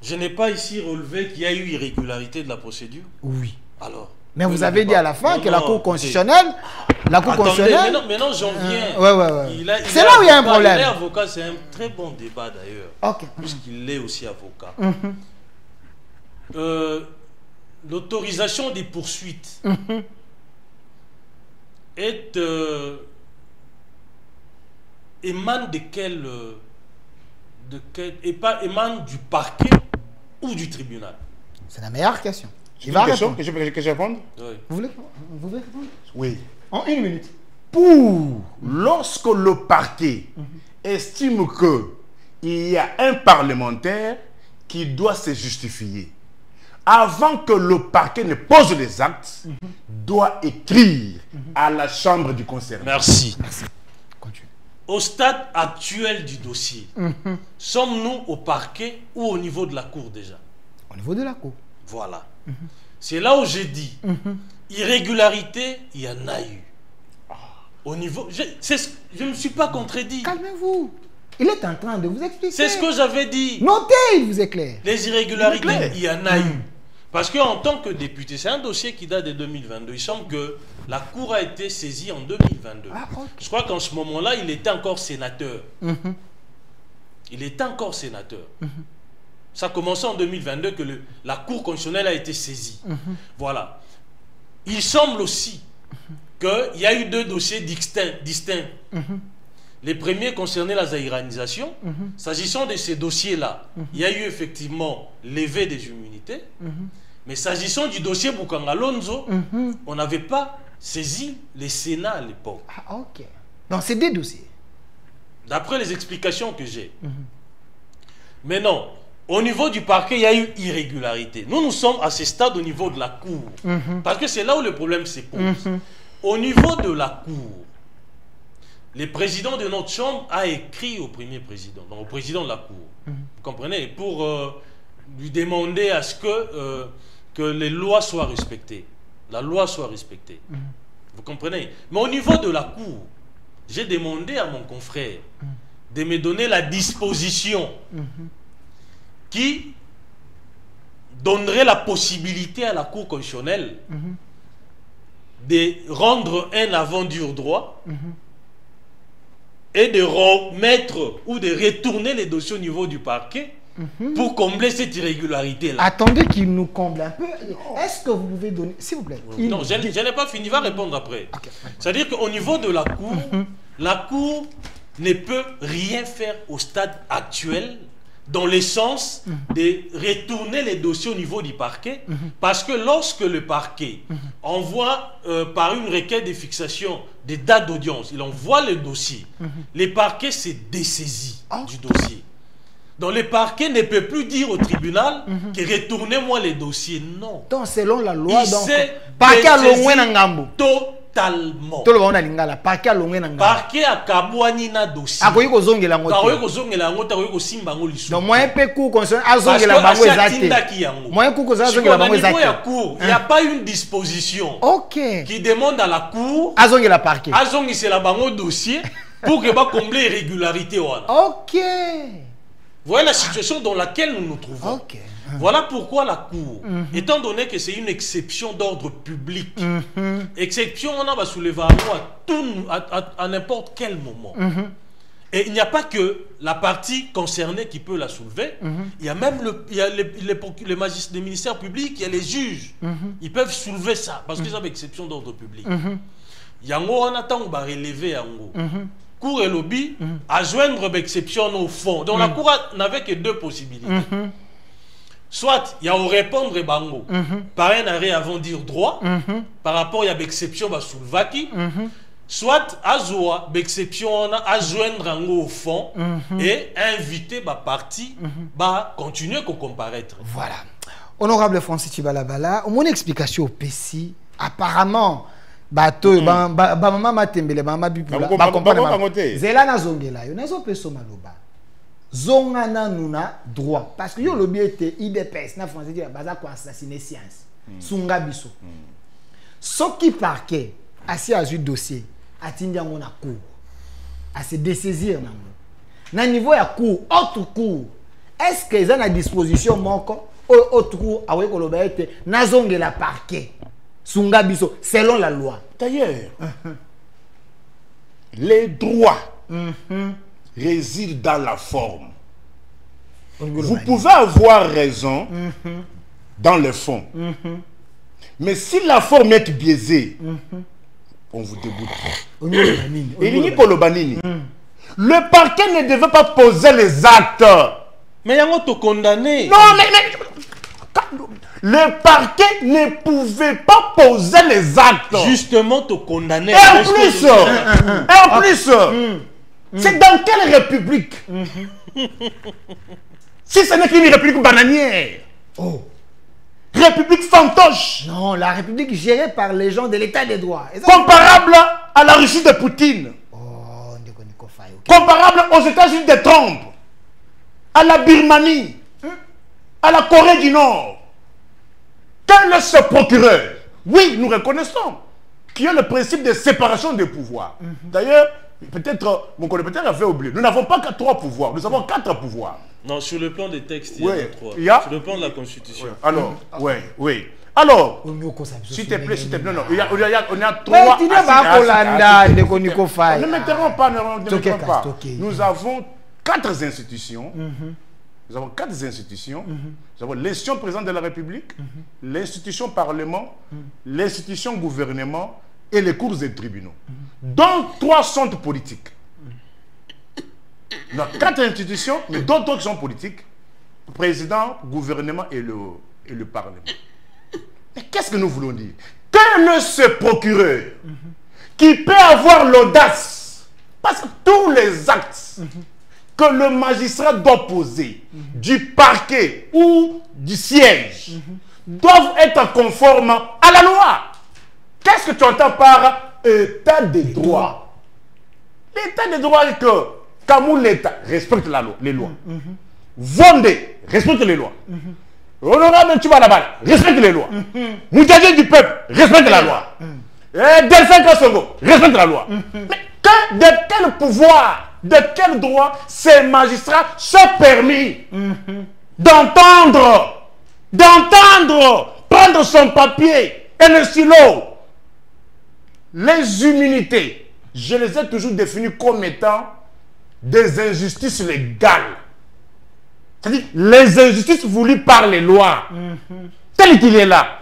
Je n'ai pas ici relevé qu'il y a eu irrégularité de la procédure. Oui. Alors. Mais vous avez dit à la fin Non, que la non, Cour écoutez. constitutionnelle, Attendez, mais non, j'en viens. Ouais. C'est là où il y a un problème. Il est avocat, c'est un très bon débat d'ailleurs. Ok. Puisqu'il est aussi avocat. L'autorisation des poursuites émane émane du parquet ou du tribunal? C'est la meilleure question. Il va répondre. Que je réponde? Oui. Vous voulez répondre? Oui. En 1 minute. Lorsque le parquet estime qu'il y a un parlementaire qui doit se justifier, avant que le parquet ne pose les actes, doit écrire à la chambre du concerné. Merci. Continue. Au stade actuel du dossier, sommes-nous au parquet ou au niveau de la cour déjà? Au niveau de la Cour. Voilà. C'est là où j'ai dit, irrégularité, il y en a eu. Au niveau... Je ne me suis pas contredit. Calmez-vous. Il est en train de vous expliquer. C'est ce que j'avais dit. Notez, il vous éclaire. Les irrégularités, il y en a eu. Parce qu'en tant que député, c'est un dossier qui date de 2022. Il semble que la Cour a été saisie en 2022. Ah, okay. Je crois qu'en ce moment-là, il était encore sénateur. Il était encore sénateur. Ça a commencé en 2022 que la Cour constitutionnelle a été saisie. Voilà. Il semble aussi qu'il y a eu deux dossiers distincts. Les premiers concernaient la zaïranisation. S'agissant de ces dossiers-là, il y a eu effectivement levée des immunités. Mais s'agissant du dossier Bukanga Lonzo, on n'avait pas saisi les Sénats à l'époque. Ah, ok. Donc, c'est des dossiers. D'après les explications que j'ai. Mais non, au niveau du parquet, il y a eu irrégularité. Nous sommes à ce stade au niveau de la Cour. Parce que c'est là où le problème se pose. Au niveau de la Cour, le président de notre chambre a écrit au premier président, donc au président de la Cour, vous comprenez, pour lui demander à ce que les lois soient respectées. La loi soit respectée. Vous comprenez? Mais au niveau de la Cour, j'ai demandé à mon confrère de me donner la disposition qui donnerait la possibilité à la Cour constitutionnelle de rendre un avant-dur droit et de remettre ou de retourner les dossiers au niveau du parquet pour combler cette irrégularité-là. Attendez qu'il nous comble un peu. Est-ce que vous pouvez donner, s'il vous plaît? Non, je n'ai pas fini, il va répondre après. Okay. C'est-à-dire qu'au niveau de la Cour ne peut rien faire au stade actuel dans le sens de retourner les dossiers au niveau du parquet, parce que lorsque le parquet envoie par une requête de fixation des dates d'audience, il envoie le dossier, le parquet se dessaisit du dossier. Donc le parquet ne peut plus dire au tribunal que retournez-moi les dossiers. Non. Donc selon la loi, il donc parquet totalement. Parquet à Kabouani na dossier. Akoyi kozongela ngote. Akoyi kozongela ngote, akoyi kosimba ngo lisu. Donc moi un peu court concernant azongela bango ezate. Moi court concernant azongela bango ezate. Il n'y a pas une disposition qui demande à la cour azongela parquet. Azongisela bango dossier pour que ba combler irrégularité wana. OK. Voilà la situation dans laquelle nous nous trouvons. Voilà pourquoi la Cour, étant donné que c'est une exception d'ordre public, exception on va soulever à n'importe quel moment. Et il n'y a pas que la partie concernée qui peut la soulever, il y a même les ministères publics, il y a les juges, ils peuvent soulever ça, parce qu'ils ont une exception d'ordre public. Il y a on attend on va relever Yango. Cour et lobby à joindre l'exception au fond. Donc la Cour n'avait que deux possibilités. Soit il y a à répondre bango par un arrêt avant dire droit par rapport à l'exception à soulevaki, soit à zoa l'exception à joindre au fond et inviter la partie à continuer à comparaître. Voilà. Honorable Francis Chibalabala, mon explication au PC, apparemment bato mama matembele mama bipula ba comprendre zela na zongela yo nazo peso maloba zonga na nuna droit parce que yo lobi était IDPS na français dire baza ko assassiner science sunga biso soki parquet asi azu dossier atindi yango na cour à se dessaisir na niveau ya cour autre cour est-ce que ils ont à disposition moko autre cour awe ko loba était na zongela parquet Sungabiso, selon la loi. D'ailleurs, les droits résident dans la forme. Vous pouvez avoir raison dans le fond. Mais si la forme est biaisée, on vous déboute. Le parquet ne devait pas poser les actes. Mais il y a un condamné. Non, mais le parquet ne pouvait pas poser les actes. Justement, te condamner. Et en plus, c'est dans quelle république? Si ce n'est qu'une république bananière. République fantoche. Non, la république gérée par les gens de l'état des droits. Comparable à la Russie de Poutine. Comparable aux États-Unis de Trump. À la Birmanie. À la Corée du Nord. Quel est ce procureur? Oui, nous reconnaissons qu'il y a le principe de séparation des pouvoirs. D'ailleurs, peut-être mon collègue avait oublié. Nous n'avons pas que 3 pouvoirs, nous avons 4 pouvoirs. Non, sur le plan des textes, il y en a 3. Sur le plan de la Constitution. Alors, oui. Alors, s'il te plaît, non, on a 3 ne mettrons pas, Nous avons 4 institutions. Nous avons 4 institutions. Nous avons l'institution présidente de la République, l'institution Parlement, l'institution gouvernement et les cours et tribunaux. Dont 3 sont politiques. Nous avons 4 institutions, mais d'autres qui sont politiques. Président, gouvernement et le Parlement. Mais qu'est-ce que nous voulons dire? Que ce procureur qui peut avoir l'audace, parce que tous les actes que le magistrat doit poser du parquet ou du siège doivent être conformes à la loi. Qu'est-ce que tu entends par état de droit? L'état de droit est que Kamou l'État respecte les lois. Vendée respecte les lois. Honorable Tchoubalabal respecte les lois. Moudjadji du peuple respecte la loi. Delphin Kassongo respecte la loi. Mais de quel pouvoir, de quel droit ces magistrats se permis d'entendre, prendre son papier et le stylo? Les immunités, je les ai toujours définies comme étant des injustices légales. C'est-à-dire les injustices voulues par les lois. Tel qu'il est là.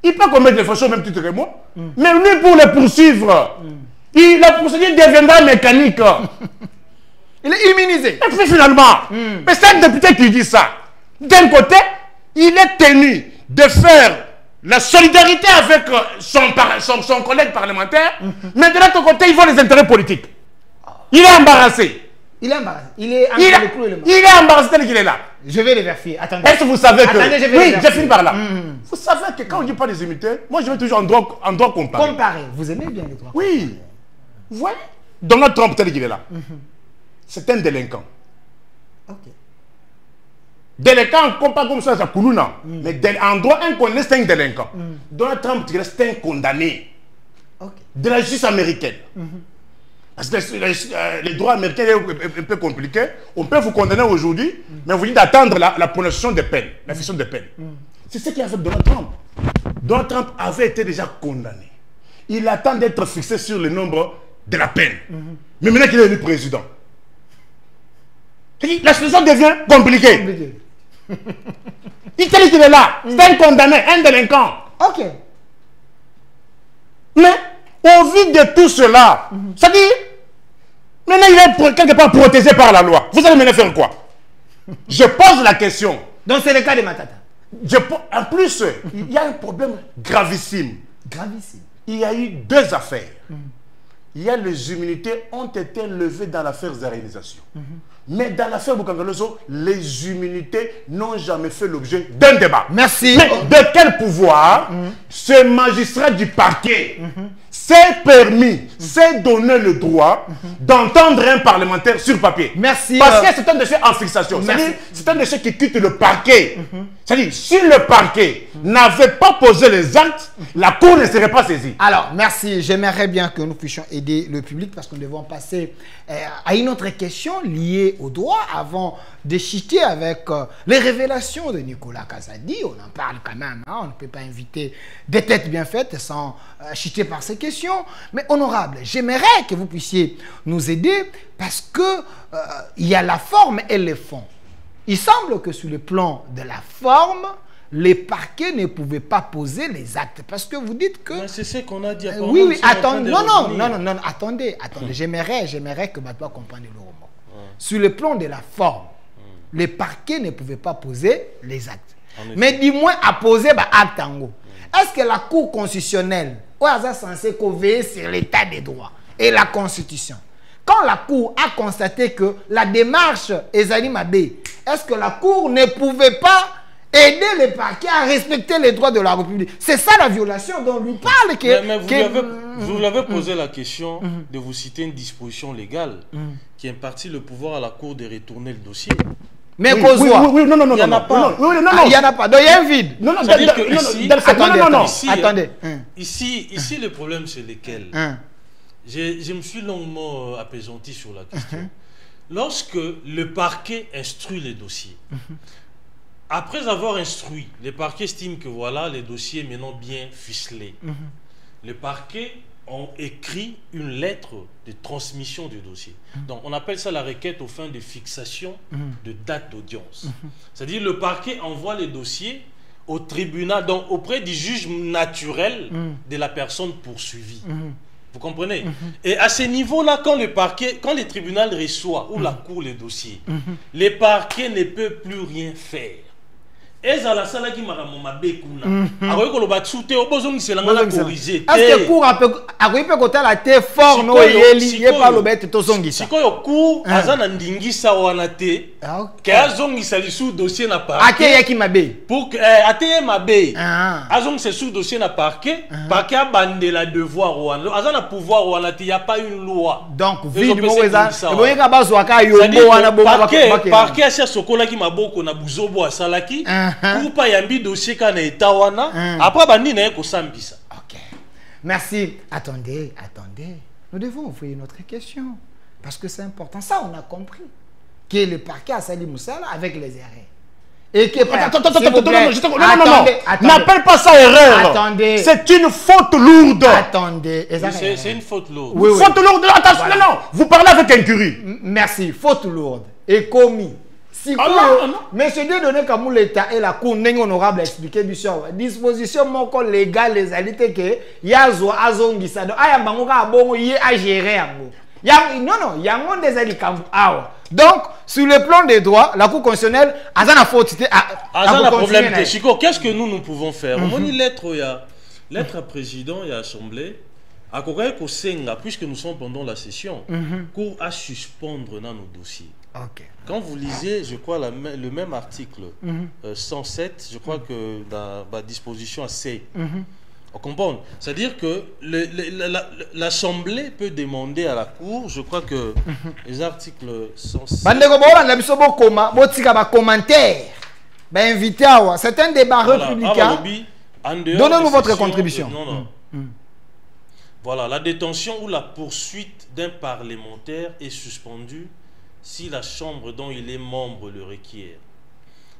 Il peut commettre les faux au même titre que moi. Mais lui, pour le poursuivre, la procédure deviendra mécanique. Il est immunisé. Et puis finalement, mais c'est un député qui dit ça. D'un côté, il est tenu de faire la solidarité avec son collègue parlementaire, mais de l'autre côté, il voit les intérêts politiques. Il est embarrassé. Il est embarrassé. Il est embarrassé tel qu'il est là. Je vais les vérifier. Attendez. Est-ce que vous savez que... Attendez, oui, j'ai fini par là. Vous savez que quand on ne dit pas des immunités, moi je vais toujours en droit comparé. Comparer. Vous aimez bien les droits? Oui. Vous voyez? Donald Trump tel qu'il est là. C'est un délinquant. Ok. Délinquant, pas comme ça, ça coulouna. Mais en droit, c'est un délinquant. Donald Trump, c'est un condamné. De la justice américaine. Parce que les droits américains sont un peu compliqués. On peut vous condamner aujourd'hui, mais vous dites d'attendre la prononciation des peines, la fiction des peines. C'est ce qu'il a fait Donald Trump. Donald Trump avait été déjà condamné. Il attend d'être fixé sur le nombre de la peine. Mais maintenant qu'il est élu président, la situation devient compliquée. Il dit qu'il est là. C'est un condamné, un délinquant. Ok. Mais au vu de tout cela, ça dit, maintenant il est quelque part protégé par la loi. Vous allez maintenant faire quoi? Je pose la question. Donc c'est le cas de Matata. En plus, il y a un problème gravissime. Gravissime. Il y a eu 2 affaires. Il y a les immunités ont été levées dans l'affaire Zarénisation. Mais dans l'affaire Boukangaloso, les immunités n'ont jamais fait l'objet d'un débat. Merci. Mais de quel pouvoir ce magistrat du parquet s'est permis, s'est donné le droit d'entendre un parlementaire sur papier? Merci. Parce que c'est un dossier en fixation. C'est-à-dire, c'est un dossier qui quitte le parquet. C'est-à-dire, si le parquet n'avait pas posé les actes, la Cour ne serait pas saisie. Alors, merci. J'aimerais bien que nous puissions aider le public parce que nous devons passer à une autre question liée au droit avant de chuter avec les révélations de Nicolas Kazadi. On en parle quand même. Hein? On ne peut pas inviter des têtes bien faites sans chuter par ces questions. Mais honorable, j'aimerais que vous puissiez nous aider parce que il y a la forme et le fond. Il semble que sur le plan de la forme, les parquets ne pouvaient pas poser les actes. Parce que vous dites que... C'est ce qu'on a dit. Oui, attendez. Non, attendez. J'aimerais que Batois comprenne le roman. Sur le plan de la forme, les parquets ne pouvaient pas poser les actes. Mais dis-moi à poser acte en haut. Est-ce que la Cour constitutionnelle est censée veiller sur l'état des droits et la Constitution? Quand la Cour a constaté que la démarche Ezali Mabé, est-ce que la Cour ne pouvait pas aider les parquets à respecter les droits de la République? C'est ça la violation dont lui parle. Vous l'avez posé la question de vous citer une disposition légale qui impartit le pouvoir à la Cour de retourner le dossier. Mais non, il n'y en a pas. Il n'y en a pas. Donc il y a un vide. C'est-à-dire que ici, attendez. Ici, le problème, c'est lequel? je me suis longuement apaisanti sur la question. Lorsque le parquet instruit les dossiers, après avoir instruit, le parquet estime que voilà, les dossiers maintenant bien ficelés. Le parquet ont écrit une lettre de transmission du dossier. Donc, on appelle ça la requête aux fins de fixation de date d'audience. C'est-à-dire le parquet envoie les dossiers au tribunal, donc auprès du juge naturel de la personne poursuivie. Vous comprenez? Et à ce niveau-là, quand le parquet, quand le tribunal reçoit ou la cour les dossiers, le parquet ne peut plus rien faire. Est-ce que cour a côté la té fort no yeli pas le bête to zongisa. Sikoyo cour azana ndingisa wana te. Ke azongisa li sous dossier na parquet. Ate yaki mabe. Pour que ate mabe. Azongisa sous dossier na parquet, parquet a bandé la devoir wana. Azana pouvoir wana te, y a pas une loi. Donc vide mo weza. Boyeka bazwa ka yombo wana bo parquet a sokola ki maboko na buzobo asalaki. Pour pas yambi dossier kana etawana. Après bandi na ko sambisa. OK. Merci. Attendez. Nous devons ouvrir une autre question parce que c'est important. Ça on a compris que le parquet a sali Moussala avec les erreurs. Et que non. N'appelle pas ça erreur. Attendez. C'est une faute lourde. Attendez. C'est une faute lourde. Oui. Faute lourde. Attention, voilà. Non. Vous parlez avec incurie. Merci. Faute lourde. Et commis. Si Monsieur Dieudonné Kamou l'État et la Cour honorable a expliqué du sort. Disposition mon légale les alités que yazo azongisa do aya bangoka bongo yé à gérer ambo. Non, yango des alikambu awa. Donc sur le plan des droits, la Cour constitutionnelle azana faute azana problème de Chico. Qu'est-ce que nous pouvons faire? On dit lettre à président et à assemblée. À Kosenga, puisque nous sommes pendant la session, Cour à suspendre dans nos dossiers. OK. Quand vous lisez, je crois, le même article 107, je crois que la disposition C, on comprend. C'est-à-dire que l'Assemblée peut demander à la Cour, je crois que les articles 107... C'est un débat républicain. Donnez-nous votre contribution. Non. Voilà, la détention ou la poursuite d'un parlementaire est suspendue si la chambre dont il est membre le requiert.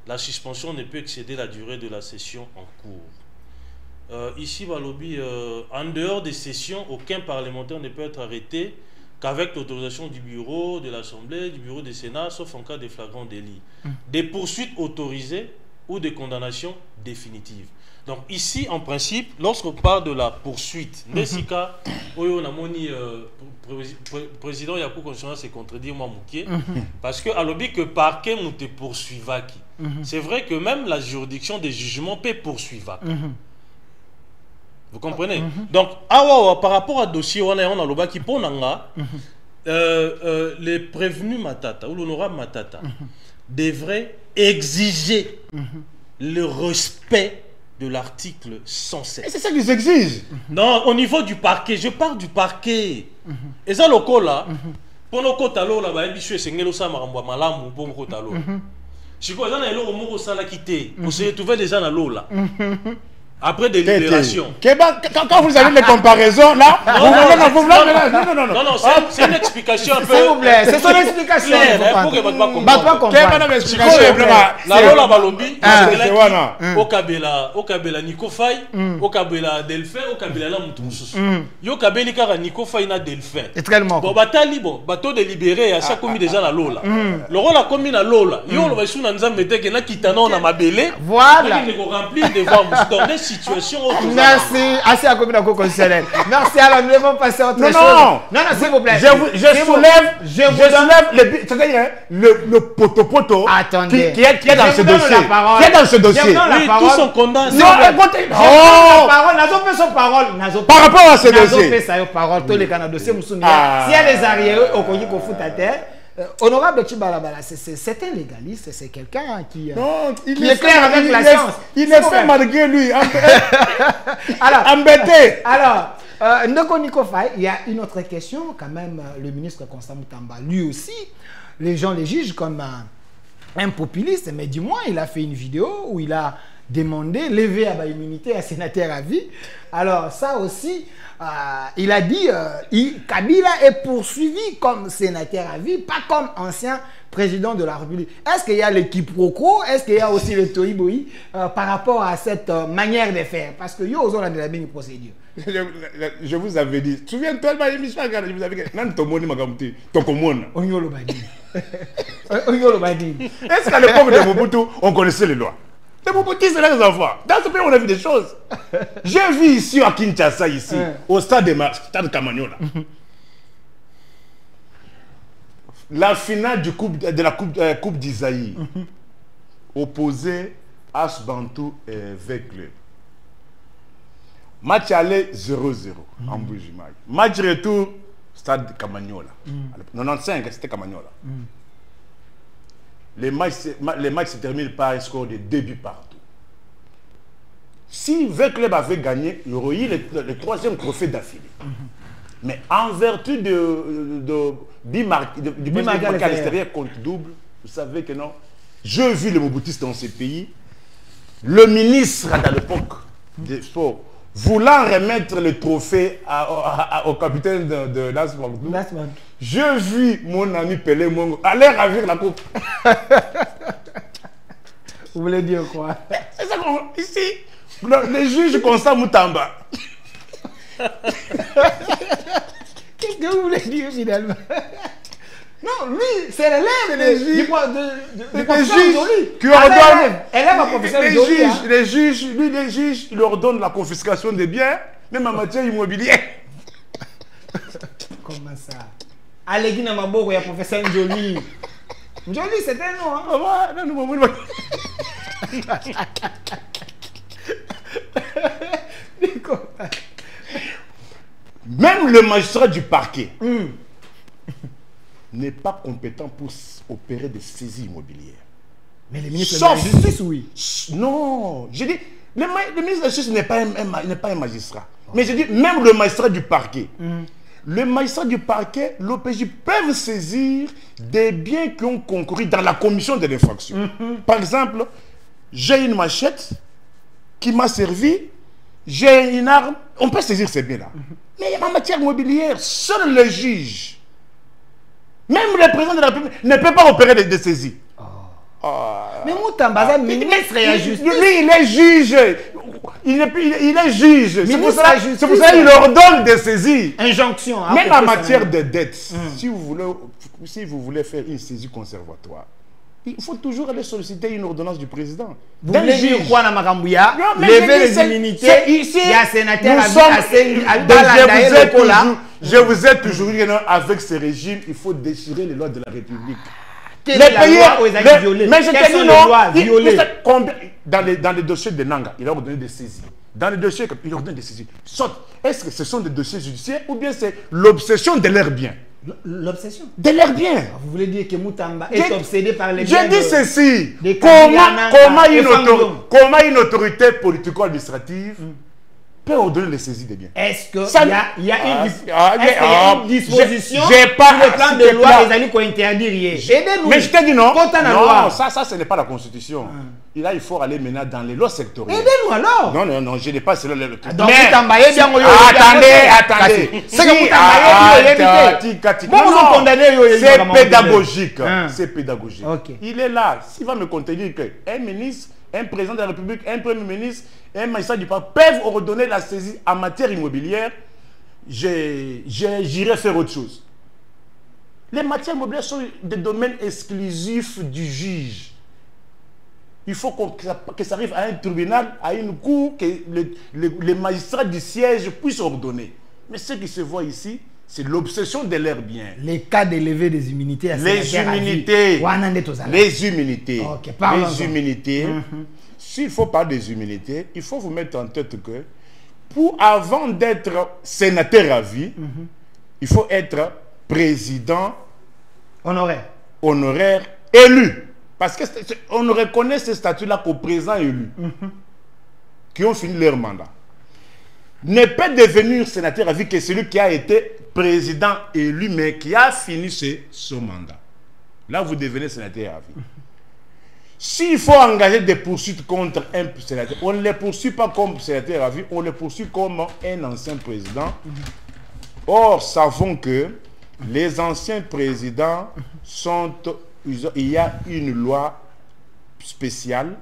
La suspension ne peut excéder la durée de la session en cours. Ici, Balobi, en dehors des sessions, aucun parlementaire ne peut être arrêté qu'avec l'autorisation du bureau de l'Assemblée, du bureau du Sénat, sauf en cas de flagrant délit. Des poursuites autorisées ou des condamnations définitives. Donc ici, en principe, lorsqu'on parle de la poursuite, Nessika, président Yakou Constitutionnel s'est contredit, moi, Mouké, parce que, à l'objet que parquet nous te poursuiva qui. C'est vrai que même la juridiction des jugements peut poursuivre. Vous comprenez? Donc, par rapport à dossier, on a l'objet qui ponanga, les prévenus Matata ou l'honorable Matata devraient exiger le respect de l'article 107. Et c'est ça qu'ils exigent. Non, au niveau du parquet, je parle du parquet. Et ça, le cas là, pour nos côtes à l'eau, là, il y a des gens qui ont malamu pour nos côtes à l'eau. Si vous avez des gens qui ont quitté, vous savez, trouver des gens à l'eau là. Après des libérations. Quand vous avez des comparaisons, là, non, c'est une explication un peu. S'il vous plaît, c'est son explication. Pour que vous compreniez. La Lola Balobi, au Kabela Nikofai, au Kabela Delphin, au Kabela Lamoutoumous. Yo Kabeli Kara Nikofai na Delphin. Extrêmement. Bon, Batali, bon, bateau délibéré, à chaque commis déjà la Lola. Le rôle a commis la Lola. Yo, le Vaisou Nanzam Mete, qui n'a quitté na Mabélé. Voilà. Il est rempli de voir situation. Merci. Assez à commis d'accord constitutionnel. Merci. Alors nous devons passer à autre chose. Non, s'il vous plaît. Je soulève le poteau qui est dans ce dossier. Qui est dans ce dossier. Oui, tous sont condamnés. Non, par rapport à ce dossier. Si elle est arriérés au Congo qu'on fout à terre. Honorable Chibalabala, c'est un légaliste, c'est quelqu'un qui est clair avec la science. Il est fait malgré lui. Alors, embêté. Alors, Ndeko Nikofai, il y a une autre question, quand même, le ministre Constant Moutamba, lui aussi, les gens les jugent comme un populiste, mais du moins, il a fait une vidéo où il a demander, lever à l'immunité à sénateur à vie. Alors ça aussi, il a dit, Kabila est poursuivi comme sénateur à vie, pas comme ancien président de la République. Est-ce qu'il y a le quiproquo? Est-ce qu'il y a aussi le toïboï par rapport à cette manière de faire? Parce que yo, on a de la même procédure. Je vous avais dit, souviens-toi de ma émission, je vous avais dit, non, ton moni magamti, ton commune. Onyolo Badi. Onyolo Badi. Est-ce qu'à l'époque de Mobutu, on connaissait les lois? Les Mobutu, c'est les enfants. Dans ce pays, on a vu des choses. J'ai vu ici à Kinshasa, ici, au stade de Kamagnola. La finale de la Coupe d'Isaïe, opposée à Sbantou et Veclub. Match aller 0-0 en Boujimai. Match retour, stade de Kamagnola. 95, c'était Kamagnola. Les matchs se terminent par un score de 2 buts partout. Si Veclub avait gagné, il y aurait eu le 3e trophée d'affilée. Mais en vertu du marqué à l'extérieur contre double, vous savez que non. Je vis les Mobutistes dans ces pays. Le ministre à l'époque des sports, voulant remettre le trophée au capitaine de l'Asbandou, je vis mon ami Pelé Mongo aller ravir la coupe. Vous voulez dire quoi? C'est ça qu'on... Ici, les juges Constant Moutamba. Qu'est-ce que vous voulez dire finalement? Non, lui, c'est l'élève des juges qui ordonnent. Élève à professeur les juges, ils leur donnent la confiscation des biens, même en matière immobilière. Comment ça? Allez, na maboko ya professeur Njoli. Njoli, c'était un nom, hein? Même le magistrat du parquet n'est pas compétent pour opérer des saisies immobilières. Mais le ministre de la Justice, oui. Non, je dis, le ministre de la Justice n'est pas un magistrat. Mais je dis, même le magistrat du parquet, le magistrat du parquet, l'OPJ peuvent saisir des biens qui ont concouru dans la commission de l'infraction. Par exemple, j'ai une machette qui m'a servi, j'ai une arme, on peut saisir ces biens-là. Mais en matière immobilière, seul le juge, même le président de la République, ne peut pas opérer des saisies. Mais Moutamba, ministre de la Justice. Lui, il est juge. Il est juge. C'est pour ça qu'il leur donne des saisies. Injonction. Même en matière de dette, si vous voulez faire une saisie conservatoire, il faut toujours aller solliciter une ordonnance du président. Vous voulez dire quoi dans Makambouya? Lever les immunités. Ici, il y a un sénateur je vous ai toujours dit avec ce régime, il faut déchirer les lois de la République. Les pays, mais je te dis non, dans les dossiers de Nanga, il a ordonné des saisies. Dans les dossiers, il ordonne des saisies. Est-ce que ce sont des dossiers judiciaires ou bien c'est l'obsession de leurs biens? L'obsession de leurs biens. Vous voulez dire que Moutamba est obsédé par les biens? Je dis ceci. Comment une autorité politico-administrative peut ordonner les saisies des biens? Est-ce qu'il y a une disposition sur le plan de loi des amis qui interdit? Aidez-nous. Mais je te dis non. Non, ça ce n'est pas la Constitution. Et là, il faut aller maintenant dans les lois sectorielles. Aidez-nous alors. Non, je n'ai pas cela. Donc, Moutamba est bien. Attendez. C'est que Moutamba est bien. C'est pédagogique. C'est pédagogique. Il est là. S'il va me contenir qu'un ministre, un président de la République, un premier ministre, un magistrat du parc peuvent ordonner la saisie en matière immobilière, j'irai faire autre chose. Les matières immobilières sont des domaines exclusifs du juge. Il faut que ça arrive à un tribunal, à une cour, que les magistrats du siège puissent ordonner. Mais ce qui se voit ici, c'est l'obsession de leurs biens. Les cas d'élever des immunités. Les immunités. Les immunités. S'il faut parler des immunités, il faut vous mettre en tête que avant d'être sénateur à vie, il faut être président honoraire élu. Parce qu'on reconnaît ce statut-là qu'aux présidents élus qui ont fini leur mandat. Ne peut devenir sénateur à vie que celui qui a été président élu mais qui a fini son mandat. Là, vous devenez sénateur à vie. S'il faut engager des poursuites contre un sénateur, on ne les poursuit pas comme sénateur à vie, on les poursuit comme un ancien président. Or, savons que les anciens présidents sont... Il y a une loi spéciale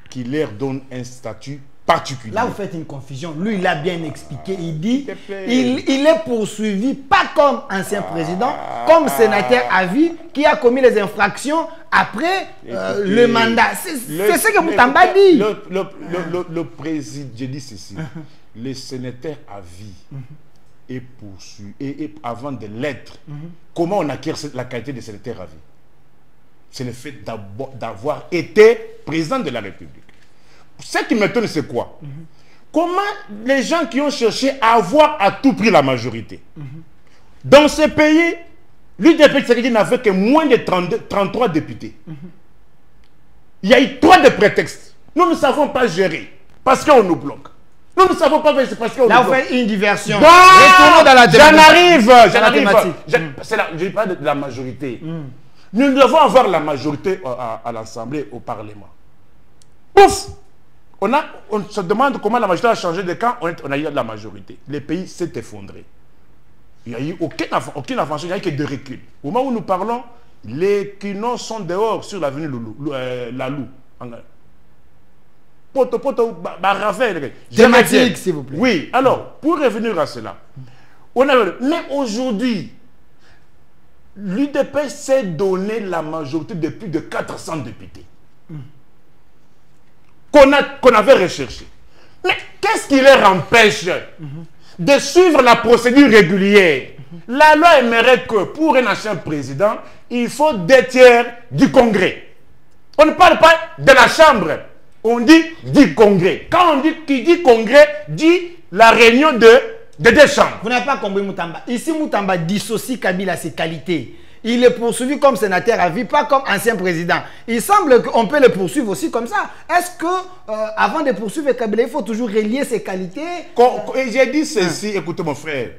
qui leur donne un statut particulier. Là, vous faites une confusion. Lui, il a bien expliqué. Il dit il est poursuivi, pas comme ancien président, comme sénateur à vie qui a commis les infractions après le mandat. C'est ce que Moutamba dit. Le président, je dis ceci, le sénateur à vie est poursuivi, et avant de l'être, comment on acquiert la qualité de sénateur à vie? C'est le fait d'avoir été président de la République. Ce qui m'étonne, c'est quoi? Comment les gens qui ont cherché à avoir à tout prix la majorité, dans ce pays, l'UDP n'avait que moins de 33 députés. Il y a eu 3 de prétextes. Nous ne savons pas gérer parce qu'on nous bloque. Nous ne savons pas faire parce qu'on nous bloque. Là, vous faites une diversion. Retournons dans la thématique. J'en arrive. Je parle de la majorité. Nous devons avoir la majorité à l'Assemblée, au Parlement. Pouf! On se demande comment la majorité a changé de camp. On a eu de la majorité. Le pays s'est effondré. Il n'y a eu aucune avancée, il n'y a eu que de recul. Au moment où nous parlons, les Quinois sont dehors sur l'avenue Lalou. Thématique, s'il vous plaît. Oui, alors, pour revenir à cela, mais aujourd'hui, l'UDP s'est donné la majorité de plus de 400 députés qu'on avait recherché. Mais qu'est-ce qui les empêche de suivre la procédure régulière? La loi aimerait que pour un ancien président, il faut 2 tiers du Congrès. On ne parle pas de la Chambre, on dit du Congrès. Quand on dit qui dit Congrès, dit la réunion de 2 chambres. Vous n'avez pas compris Moutamba. Ici, Moutamba dissocie Kabila ses qualités. Il est poursuivi comme sénateur à vie, pas comme ancien président. Il semble qu'on peut le poursuivre aussi comme ça. Est-ce que, avant de poursuivre Kabila, il faut toujours relier ses qualités? J'ai dit ceci, écoutez mon frère.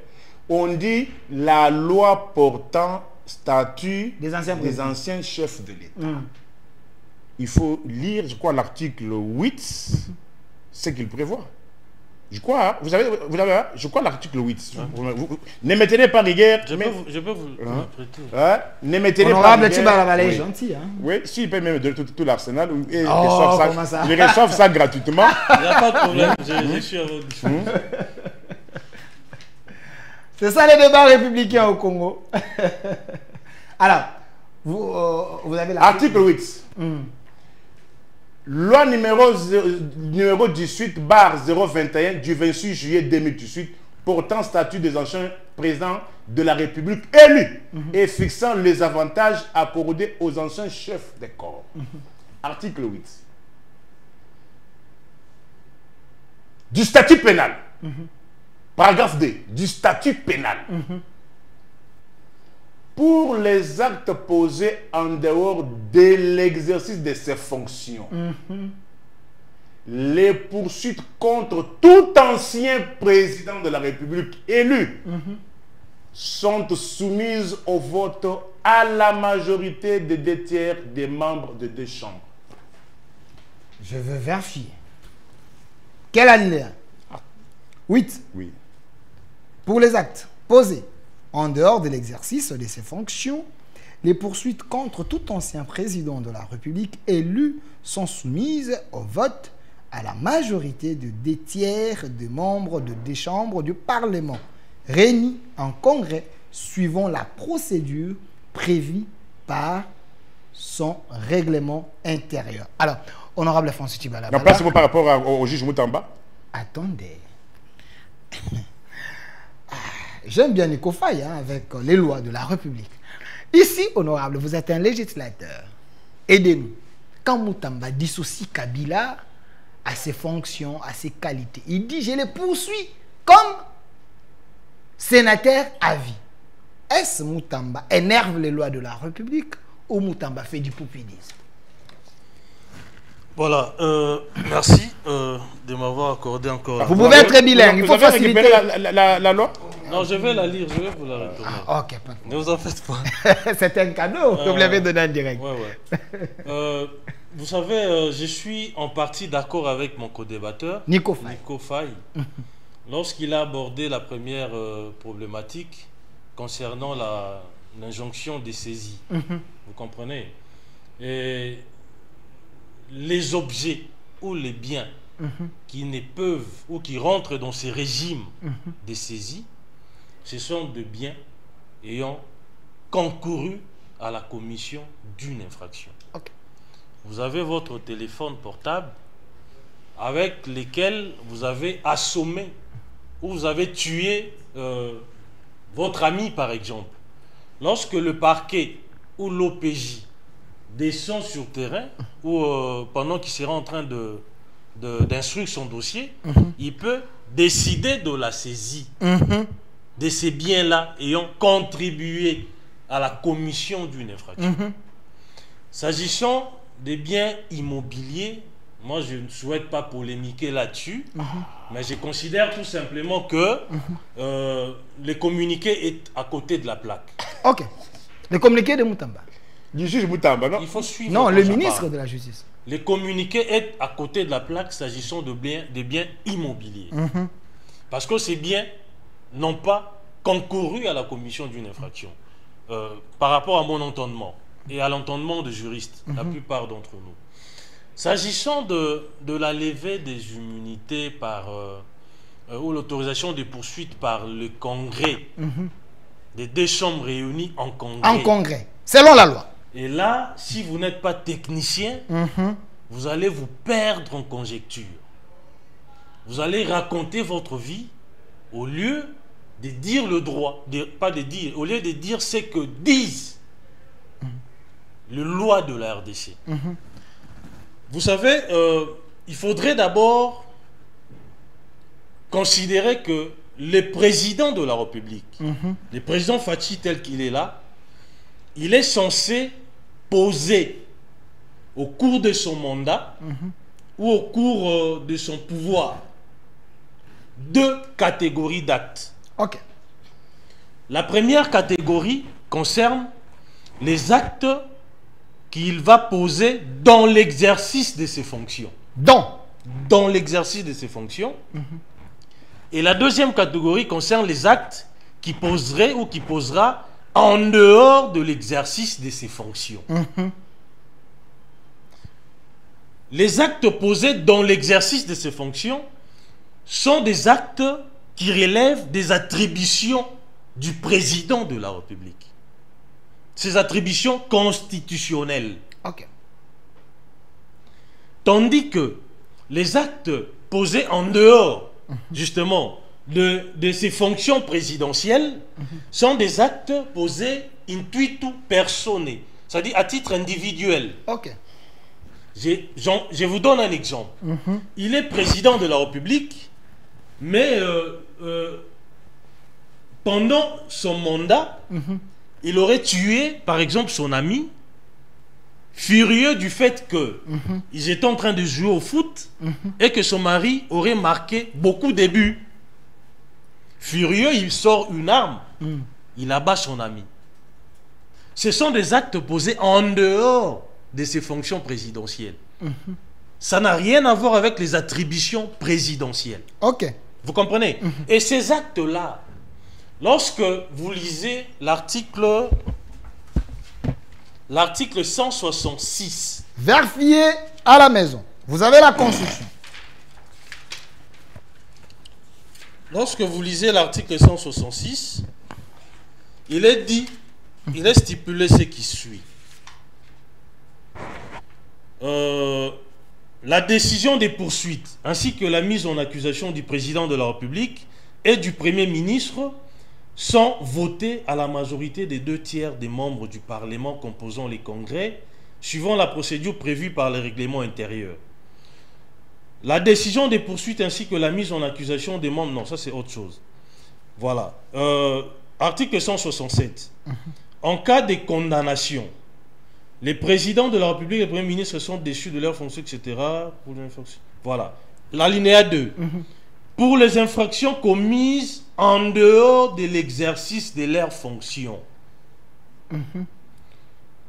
On dit la loi portant statut des anciens chefs de l'État. Il faut lire, je crois, l'article 8, ce qu'il prévoit. Je crois, hein, vous avez, je crois l'article 8. Ne me tenez pas rigueur. Je peux vous prêter. Ne me tenez pas rigueur. Honorable est gentil. Hein? Oui, s'il peut même donner tout l'arsenal, il reçoit ça gratuitement. Il n'y a pas de problème, je suis à votre disposition. C'est ça les débats républicains au Congo. Alors, vous avez l'article 8. Loi numéro 18/021 du 26 juillet 2018 portant statut des anciens présidents de la République élus et fixant les avantages accordés aux anciens chefs des corps. Article 8. Du statut pénal. Paragraphe 2. Du statut pénal. Pour les actes posés en dehors de l'exercice de ses fonctions, les poursuites contre tout ancien président de la République élu sont soumises au vote à la majorité des 2 tiers des membres de 2 chambres. Je veux vérifier. Quelle alinéa? 8. Oui. Pour les actes posés en dehors de l'exercice de ses fonctions, les poursuites contre tout ancien président de la République élu sont soumises au vote à la majorité de 2 tiers des membres de 2 chambres du Parlement, réunis en congrès suivant la procédure prévue par son règlement intérieur. Alors, honorable Francis Tibala. La place par rapport au juge Moutamba. Attendez. J'aime bien Nico Faye avec les lois de la République. Ici, honorable, vous êtes un législateur. Aidez-nous. Quand Moutamba dissocie Kabila à ses fonctions, à ses qualités, il dit « je les poursuis comme sénateur à vie ». Est-ce Moutamba énerve les lois de la République ou Moutamba fait du populisme? Voilà, merci de m'avoir accordé encore. Vous pouvez être bilingue, il faut faciliter la loi. Non, je vais la lire, je vais vous la retourner. Ok, ne vous en faites pas. C'est un cadeau que vous l'avez donné en direct. Vous savez, je suis en partie d'accord avec mon co-débatteur, Nico Faye. Nico Faye, lorsqu'il a abordé la première problématique concernant l'injonction des saisies. Vous comprenez? Et les objets ou les biens qui ne peuvent ou qui rentrent dans ces régimes des saisies, ce sont des biens ayant concouru à la commission d'une infraction. Ok. Vous avez votre téléphone portable avec lequel vous avez assommé ou vous avez tué votre ami, par exemple. Lorsque le parquet ou l'OPJ descend sur terrain ou pendant qu'il sera en train d'instruire son dossier, il peut décider de la saisie de ces biens-là ayant contribué à la commission d'une infraction. S'agissant des biens immobiliers, moi je ne souhaite pas polémiquer là-dessus, mais je considère tout simplement que le communiqué est à côté de la plaque. Ok. Le communiqué de Moutamba. Du juge Moutamba, non? Il faut suivre. Non, quand le je ministre parle. de la Justice. Le communiqué est à côté de la plaque s'agissant des biens immobiliers. Parce que ces biens n'ont pas concouru à la commission d'une infraction. Par rapport à mon entendement et à l'entendement de juristes, la plupart d'entre nous. S'agissant de la levée des immunités par, ou l'autorisation de poursuite par le Congrès, des deux chambres réunies en Congrès. En Congrès, selon la loi. Et là, si vous n'êtes pas technicien, vous allez vous perdre en conjecture. Vous allez raconter votre vie au lieu de dire le droit, pas de dire, au lieu de dire ce que disent les lois de la RDC. Vous savez, il faudrait d'abord considérer que le président de la République, le président Fachi tel qu'il est là, il est censé poser au cours de son mandat ou au cours de son pouvoir deux catégories d'actes. Ok. La première catégorie concerne les actes qu'il va poser dans l'exercice de ses fonctions. Dans l'exercice de ses fonctions. Et la deuxième catégorie concerne les actes qu'il poserait ou qu'il posera en dehors de l'exercice de ses fonctions. Les actes posés dans l'exercice de ses fonctions sont des actes qui relèvent des attributions du président de la République. Ces attributions constitutionnelles. Ok. Tandis que les actes posés en dehors, justement, de ces fonctions présidentielles sont des actes posés intuitu personae, c'est-à-dire à titre individuel. Ok. Je vous donne un exemple. Il est président de la République, mais pendant son mandat, il aurait tué, par exemple, son ami, furieux du fait qu'ils étaient en train de jouer au foot et que son mari aurait marqué beaucoup de buts. Furieux, il sort une arme, il abat son ami. Ce sont des actes posés en dehors de ses fonctions présidentielles. Ça n'a rien à voir avec les attributions présidentielles. Ok. Vous comprenez? Et ces actes-là, lorsque vous lisez l'article 166. Vérifiez à la maison. Vous avez la Constitution. Lorsque vous lisez l'article 166, il est dit, il est stipulé ce qui suit. La décision des poursuites ainsi que la mise en accusation du président de la République et du Premier ministre sont votées à la majorité des 2/3 des membres du Parlement composant les congrès, suivant la procédure prévue par le règlement intérieur. La décision des poursuites ainsi que la mise en accusation des membres, non, ça c'est autre chose. Voilà. Article 167. En cas de condamnation, les présidents de la République et les premiers ministres sont déchus de leurs fonctions, etc. Voilà. L'alinéa 2. Pour les infractions commises en dehors de l'exercice de leurs fonctions.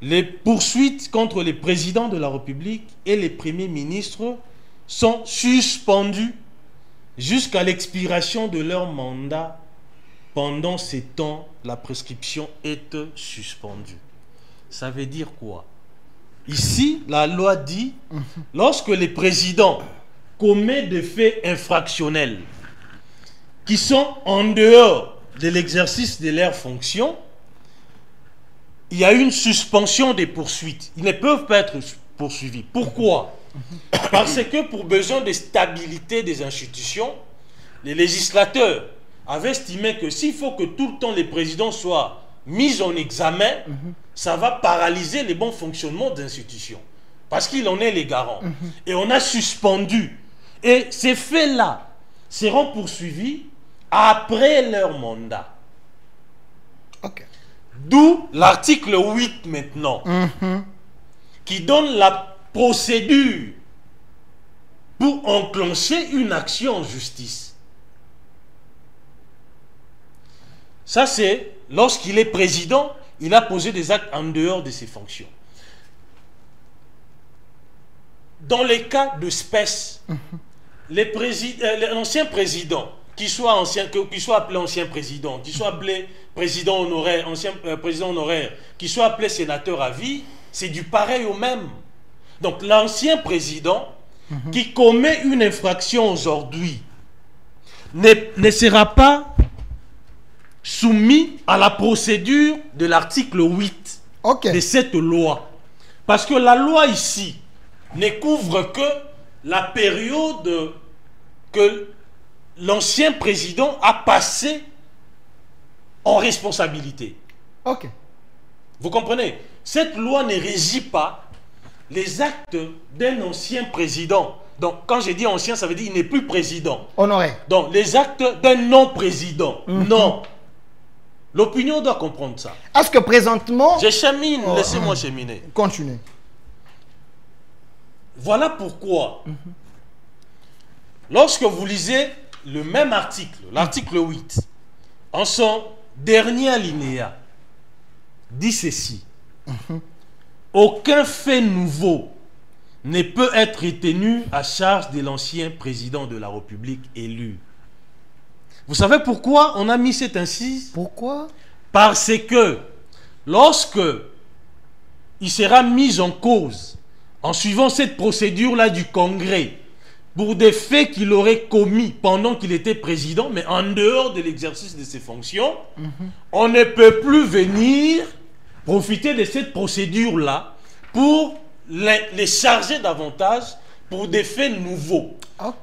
les poursuites contre les présidents de la République et les premiers ministres sont suspendues jusqu'à l'expiration de leur mandat. Pendant ces temps, la prescription est suspendue. Ça veut dire quoi? Ici, la loi dit, lorsque les présidents commettent des faits infractionnels qui sont en dehors de l'exercice de leurs fonctions, il y a une suspension des poursuites. Ils ne peuvent pas être poursuivis. Pourquoi? Parce que pour besoin de stabilité des institutions, les législateurs avaient estimé que s'il faut que tout le temps les présidents soient mis en examen, ça va paralyser le bon fonctionnement des institutions. Parce qu'il en est les garants. Et on a suspendu. Et ces faits-là seront poursuivis après leur mandat. Ok. D'où l'article 8 maintenant, qui donne la procédure pour enclencher une action en justice. Ça, c'est lorsqu'il est président, il a posé des actes en dehors de ses fonctions. Dans les cas d'espèce, l'ancien président, qu'il soit appelé ancien président, qu'il soit appelé président honoraire, ancien président honoraire, qu'il soit appelé sénateur à vie, c'est du pareil au même. Donc l'ancien président qui commet une infraction aujourd'hui ne sera pas soumis à la procédure de l'article 8 de cette loi. Parce que la loi ici ne couvre que la période que l'ancien président a passé en responsabilité. Ok. Vous comprenez? Cette loi ne régit pas les actes d'un ancien président. Donc, quand je dis ancien, ça veut dire qu'il n'est plus président. Honoré. Donc, les actes d'un non-président. Non. L'opinion doit comprendre ça. Est-ce que présentement... Je chemine, laissez-moi cheminer. Continuez. Voilà pourquoi, lorsque vous lisez le même article, l'article 8, en son dernier alinéa, dit ceci. Aucun fait nouveau ne peut être retenu à charge de l'ancien président de la République élu. Vous savez pourquoi on a mis cette incise? Pourquoi? Parce que lorsque il sera mis en cause en suivant cette procédure-là du Congrès pour des faits qu'il aurait commis pendant qu'il était président, mais en dehors de l'exercice de ses fonctions, on ne peut plus venir profiter de cette procédure-là pour les charger davantage pour des faits nouveaux.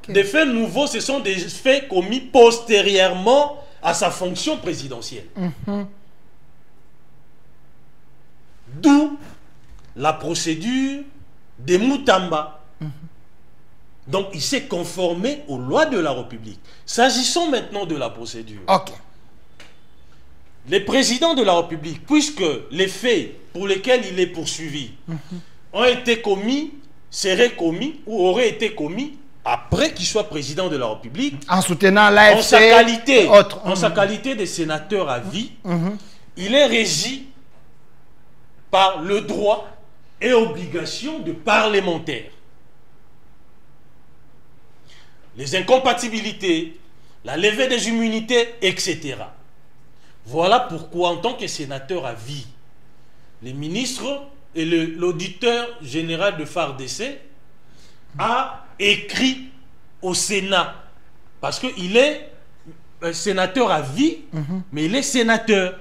Des faits nouveaux, ce sont des faits commis postérieurement à sa fonction présidentielle. D'où la procédure des Moutamba. Donc, il s'est conformé aux lois de la République. S'agissant maintenant de la procédure. Les présidents de la République, puisque les faits pour lesquels il est poursuivi ont été commis, seraient commis ou auraient été commis après qu'il soit président de la République, en soutenant l'AFC, en sa qualité de sénateur à vie, il est régi par le droit et obligation de parlementaire. Les incompatibilités, la levée des immunités, etc. Voilà pourquoi, en tant que sénateur à vie, les ministres et l'auditeur général de FARDC a écrit au Sénat, parce qu'il est un sénateur à vie, mais il est sénateur.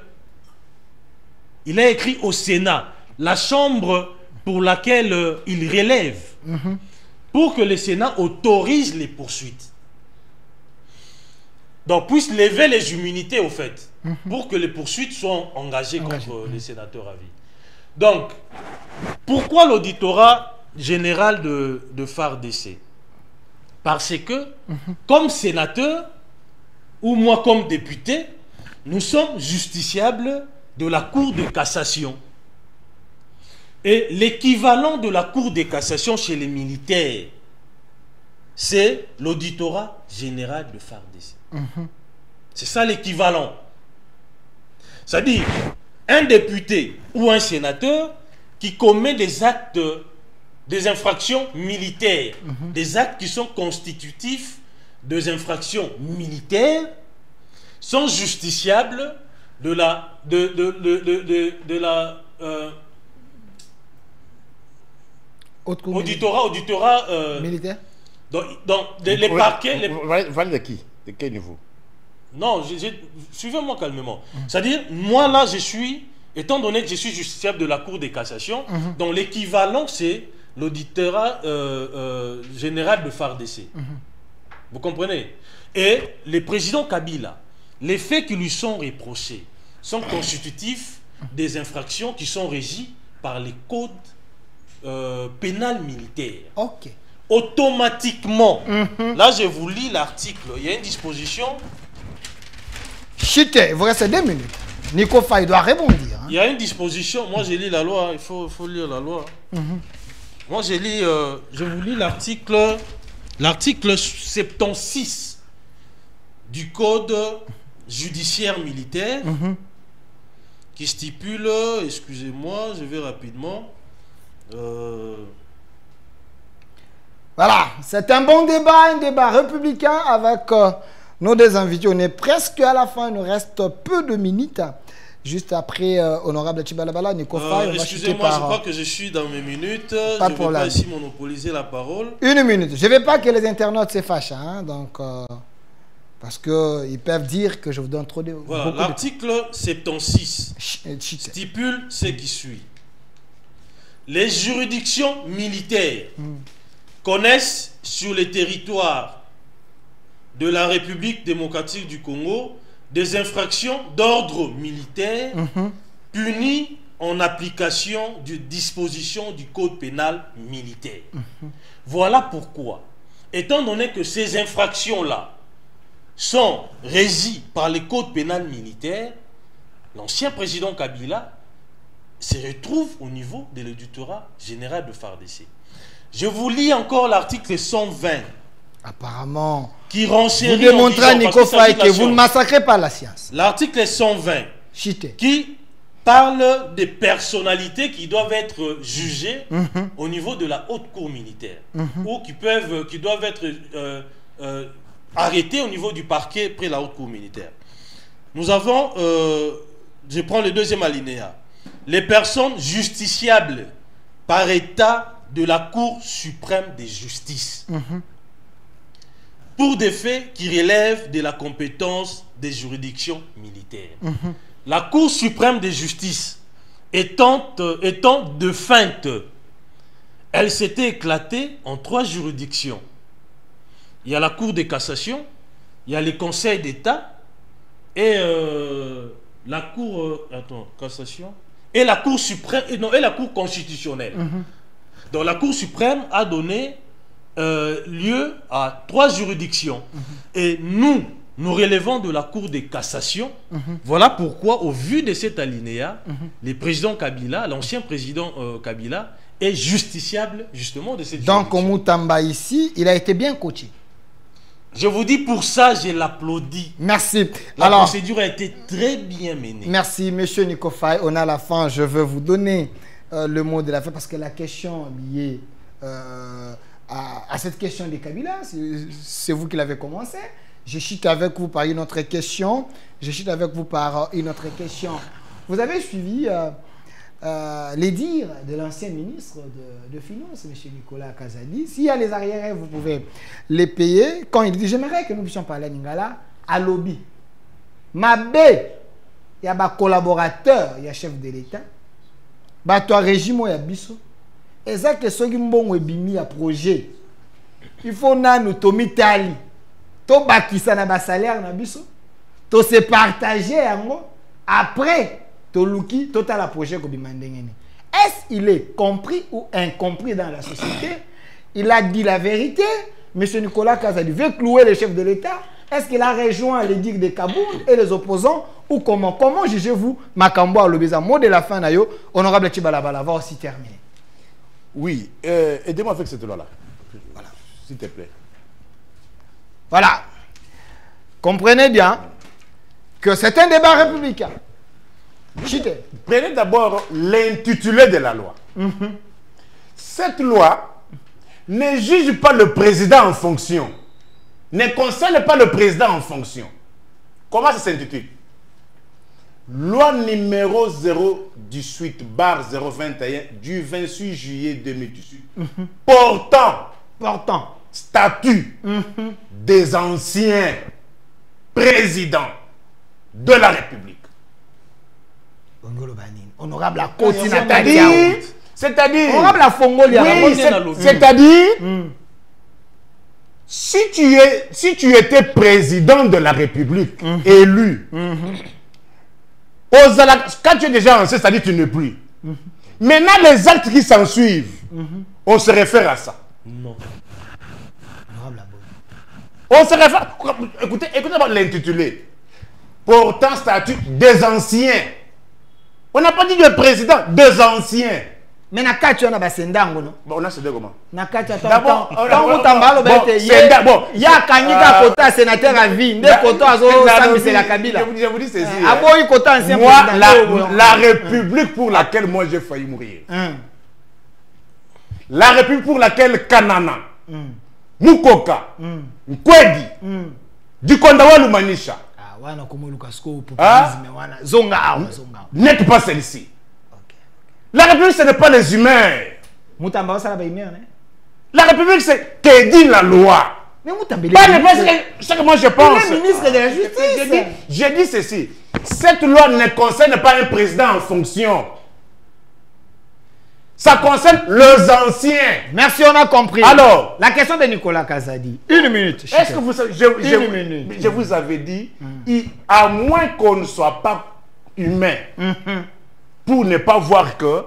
Il a écrit au Sénat, la chambre pour laquelle il relève, pour que le Sénat autorise les poursuites. Donc, puisse lever les immunités, au fait, pour que les poursuites soient engagées contre les sénateurs à vie. Donc, pourquoi l'auditorat général de FARDC? Parce que, comme sénateur, ou moi comme député, nous sommes justiciables de la Cour de cassation. Et l'équivalent de la Cour de cassation chez les militaires, c'est l'auditorat général de FARDC. C'est ça l'équivalent. C'est-à-dire, un député ou un sénateur qui commet des actes, des infractions militaires, des actes qui sont constitutifs des infractions militaires, sont justiciables de la auditorat militaire. Donc les parquets. Valide de qui? De quel niveau? Non, suivez-moi calmement. C'est-à-dire, moi là, étant donné que je suis justiciable de la Cour de cassation, donc l'équivalent, c'est l'auditorat général de FARDC. Vous comprenez? Et le président Kabila, les faits qui lui sont reprochés sont constitutifs des infractions qui sont régies par les codes pénals militaires. Ok. Automatiquement, là je vous lis l'article, il y a une disposition. Chute, il vous reste 2 minutes. Nico Faye doit rebondir. Hein. Il y a une disposition, moi je lis la loi, il faut lire la loi. Moi je vous lis l'article 76 du code judiciaire militaire qui stipule, excusez-moi, je vais rapidement. Voilà, c'est un bon débat, un débat républicain avec nos deux invités. On est presque à la fin, il nous reste peu de minutes. Juste après, honorable Chibalabala, Nico Faye. Excusez-moi, je crois que je suis dans mes minutes. Pas je ne vais pas ici monopoliser la parole. 1 minute. Je ne veux pas que les internautes se fâchent. Hein, donc, parce qu'ils peuvent dire que je vous donne trop de... Voilà, l'article 76 stipule ce qui suit. Les juridictions militaires connaissent sur les territoires de la République démocratique du Congo des infractions d'ordre militaire punies en application des dispositions du code pénal militaire. Voilà pourquoi, étant donné que ces infractions-là sont régies par le code pénal militaire, l'ancien président Kabila se retrouve au niveau de l'auditorat général de FARDC. Je vous lis encore l'article 120. Apparemment, qui renchérit vous démontrez à Nico Faye que vous ne massacrez pas la science. L'article 120 Chité. qui parle des personnalités qui doivent être jugées au niveau de la haute cour militaire ou qui doivent être arrêtées au niveau du parquet près de la haute cour militaire. Nous avons, je prends le deuxième alinéa, les personnes justiciables par état de la Cour suprême de justice pour des faits qui relèvent de la compétence des juridictions militaires. La Cour suprême de justice étant de feinte, elle s'était éclatée en 3 juridictions. Il y a la Cour de cassation, il y a le Conseil d'État et la Cour cassation et la Cour suprême et la Cour constitutionnelle. Donc la Cour suprême a donné lieu à 3 juridictions. Et nous relevons de la Cour de cassation. Voilà pourquoi, au vu de cet alinéa, le président Kabila, l'ancien président Kabila, est justiciable justement de cette juridiction. Donc, Moutamba ici, il a été bien coaché. Je vous dis, pour ça, je l'applaudis. Merci. La procédure a été très bien menée. Merci, monsieur Nico Faye. On est à la fin. Je veux vous donner le mot de la fin parce que la question liée à cette question de Kabila, c'est vous qui l'avez commencé. Je chute avec vous par une autre question. Vous avez suivi les dires de l'ancien ministre de Finances, M. Nicolas Kazadi. S'il y a les arriérés, vous pouvez les payer. Quand il dit, j'aimerais que nous puissions parler à Ningala, à lobby. Mabé, il y a des collaborateurs, il y a chef de l'État. Toi, régime, il y a biso. Et ça, que ceux qui ont bimi à projet, il faut nous tomi tali. To bakisa na ba salaire na biso. To se partager yango. Après, to luki, to ta la projet ko bimandengene. Est-ce qu'il est compris ou incompris dans la société? Il a dit la vérité. M. Nicolas Kazadi veut clouer le chef de l'État. Est-ce qu'il a rejoint les digues de Kaboul et les opposants ou comment? Comment jugez-vous Makambo Lobeza? Mot de la fin, Nayo, honorable Chibalabala, va aussi terminer. Oui, aidez-moi avec cette loi-là. Voilà, s'il te plaît. Voilà. Comprenez bien que c'est un débat républicain. Prenez d'abord l'intitulé de la loi. Cette loi ne juge pas le président en fonction, ne concerne pas le président en fonction. Comment ça s'intitule? Loi numéro 018/021 du 28 juillet 2018 portant statut des anciens présidents de la République. Honorable c'est-à-dire, si tu étais président de la République, élu, quand tu es déjà ancien, c'est-à-dire que tu n'es plus. Maintenant, les actes qui s'en suivent, on se réfère à ça. Non. On se réfère. Écoutez l'intitulé. Portant statut des anciens. On n'a pas dit le président, des anciens. Mais na kati on a basendango no. Bon, on a cédé comment? Na kati attends. Il y a Kanyika Kota sénateur à vie, ne Kota azo c'est la Kabila. Je vous dis ceci. Aboyi Kota ancien moi la République pour laquelle moi j'ai failli mourir. La République pour laquelle Kanana, Mukoka, Nkwedi, Dikondawa Lumanisha. N'êtes pas celle-ci. La République, ce n'est pas les humains. La République, c'est que dit la loi. Pas ce que moi je pense. Le ministre de la Justice. J'ai dit ceci. Cette loi ne concerne pas un président en fonction. Ça concerne les anciens. Merci, on a compris. Alors, la question de Nicolas Kazadi. Une minute. Est-ce que vous savez, je vous avais dit, à moins qu'on ne soit pas humain, pour ne pas voir que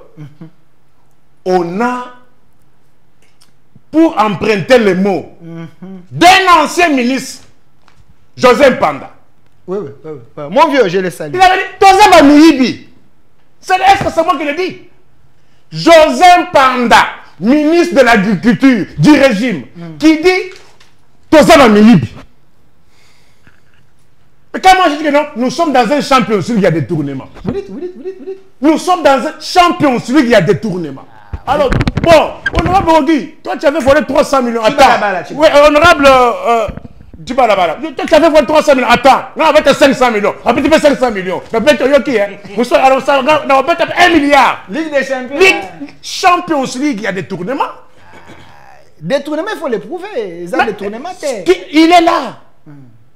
on a, pour emprunter les mots d'un ancien ministre, José Panda. Oui. Mon vieux, je le salue. Il avait dit, Toza Miyibi. Est-ce que c'est moi qui le dis? José Panda, ministre de l'Agriculture du régime, qui dit Toza Miyibi. Mais quand moi je dis que non, nous sommes dans un champion celui qui a des tournements. Vous dites. Nous sommes dans un champion celui qui a des tournements. Alors, bon, honorable Ogui, toi tu avais volé 300 millions. Attends. Oui, honorable Djibalabala, toi tu avais volé 300 millions. Attends, on va mettre 500 millions. On va mettre 500 millions. On va mettre 1 milliard. Ligue des champions. Ligue champion celui qui a des tournements. Des tournements, il faut les prouver. Ils ont des tournements. Il est là.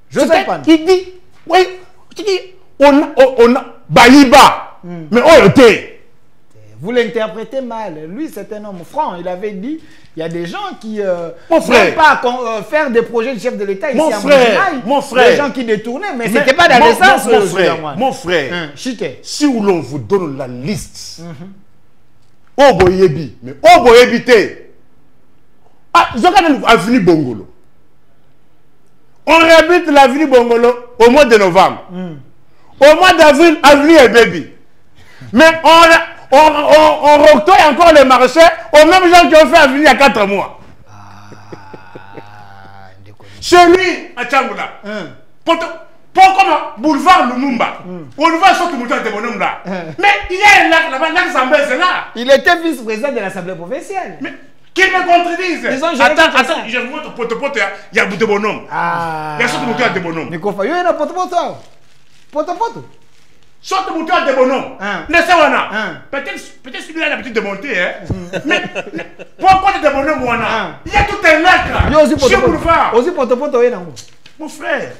José Panda. Il dit, oui, tu dis, on a Baïba, mais on était. Vous l'interprétez mal. Lui, c'est un homme franc. Il avait dit, il y a des gens qui ne veulent pas faire des projets de chef de l'État ici mon frère, des gens qui détournaient, mais ce n'était pas dans le sens. Mon frère, si l'on vous donne la liste, Oboyebi, mais Oboyebi te. Ah, Zokan avenue Bongolo. On réhabite l'avenue Bongolo au mois de novembre. Au mois d'avril, avenue Ebebi. Mais on rectoie encore les marchés aux mêmes gens qui ont fait avenue il y a 4 mois. Chez lui, à Tchangoula, pourquoi boulevard Lumumba, on voit ce que nous avons de là. Mais il y a un lac là-bas, lac Zambé, c'est là. Il était vice-président de l'Assemblée provinciale. Mais qu'ils me contredisent. Attends, je vous montre pote, il y a de bonhomme. Il y a ce que nous avons de bonhomme. Mais qu'on fait, il y a un pote. Sorte de mouton de bonhomme. Peut-être celui-là a l'habitude de monter. Mais pourquoi de bonhomme il y a tout un lac là. Chez Boulevard. Aussi pote, mon frère.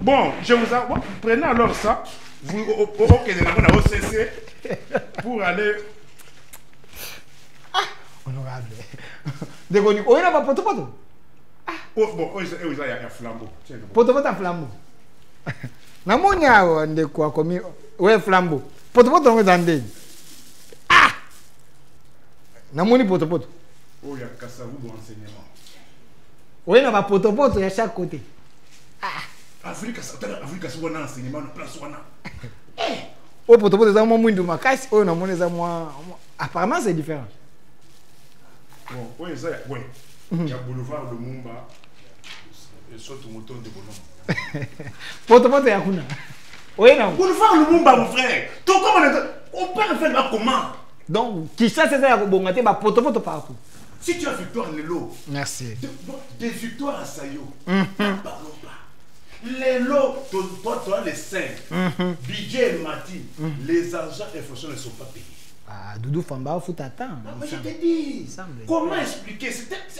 Bon, je vous avoue. Prenez alors ça. Vous au OCC pour aller. Honorable. On n'a pas pote. Bon, il y a un flambeau. Pote flambeau. Namonya ndeko komi we flambeau. Pote ngo zande. Ah! Namoni pote. Oh, il y a Kassavou bon enseignement. Oui, na ba pote à chaque côté. Ah! Afrique Kassavou bon enseignement na place wana. Oh, pote za mo mwindu makasi, oh namoni za moi. Apparemment c'est différent. Bon, oui, ça ouais. Il y a boulevard de Mumba. Et surtout mouton de bonhomme. Pote yakuna. Oui, non. Boulevard Lumumba, mon frère. On peut le faire comment? Donc, qui ça, c'est ça, il y a poto partout. Si tu as victoire, Lelo. Merci. Des victoires à Sayo. Parlons pas. Lelo, toi, les 5. Budget et Martin. Les agents et fonctions ne sont pas payés. Ah, Doudou Famba, faut attendre. Mais je te dis, comment expliquer?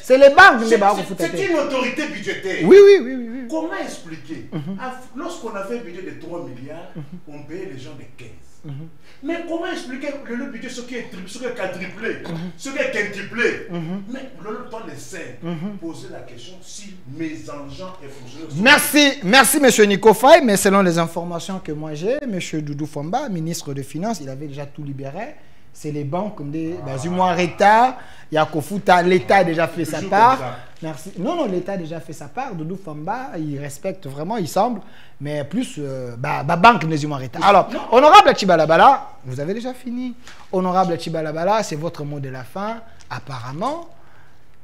C'est les banques qui faut attendre. C'est une autorité budgétaire. Oui, oui, oui, oui. Comment expliquer? Lorsqu'on avait un budget de 3 milliards, on payait les gens de 15. Mais comment expliquer que le budget, ce qui est quadruplé, ce qui est quintuplé? Mais toi, les 5, poser la question si mes agents et fonctionnaires... Merci, M. Nico Faye, mais selon les informations que moi j'ai, M. Doudou Famba, ministre des Finances, il avait déjà tout libéré. C'est les banques comme des Reta, Yakofuta, l'État a déjà fait sa part. Merci. Non, l'État a déjà fait sa part. Doudou Famba, il respecte vraiment, il semble, mais plus banque des Reta. Alors, honorable Chibalabala, vous avez déjà fini. Honorable Chibalabala, c'est votre mot de la fin. Apparemment,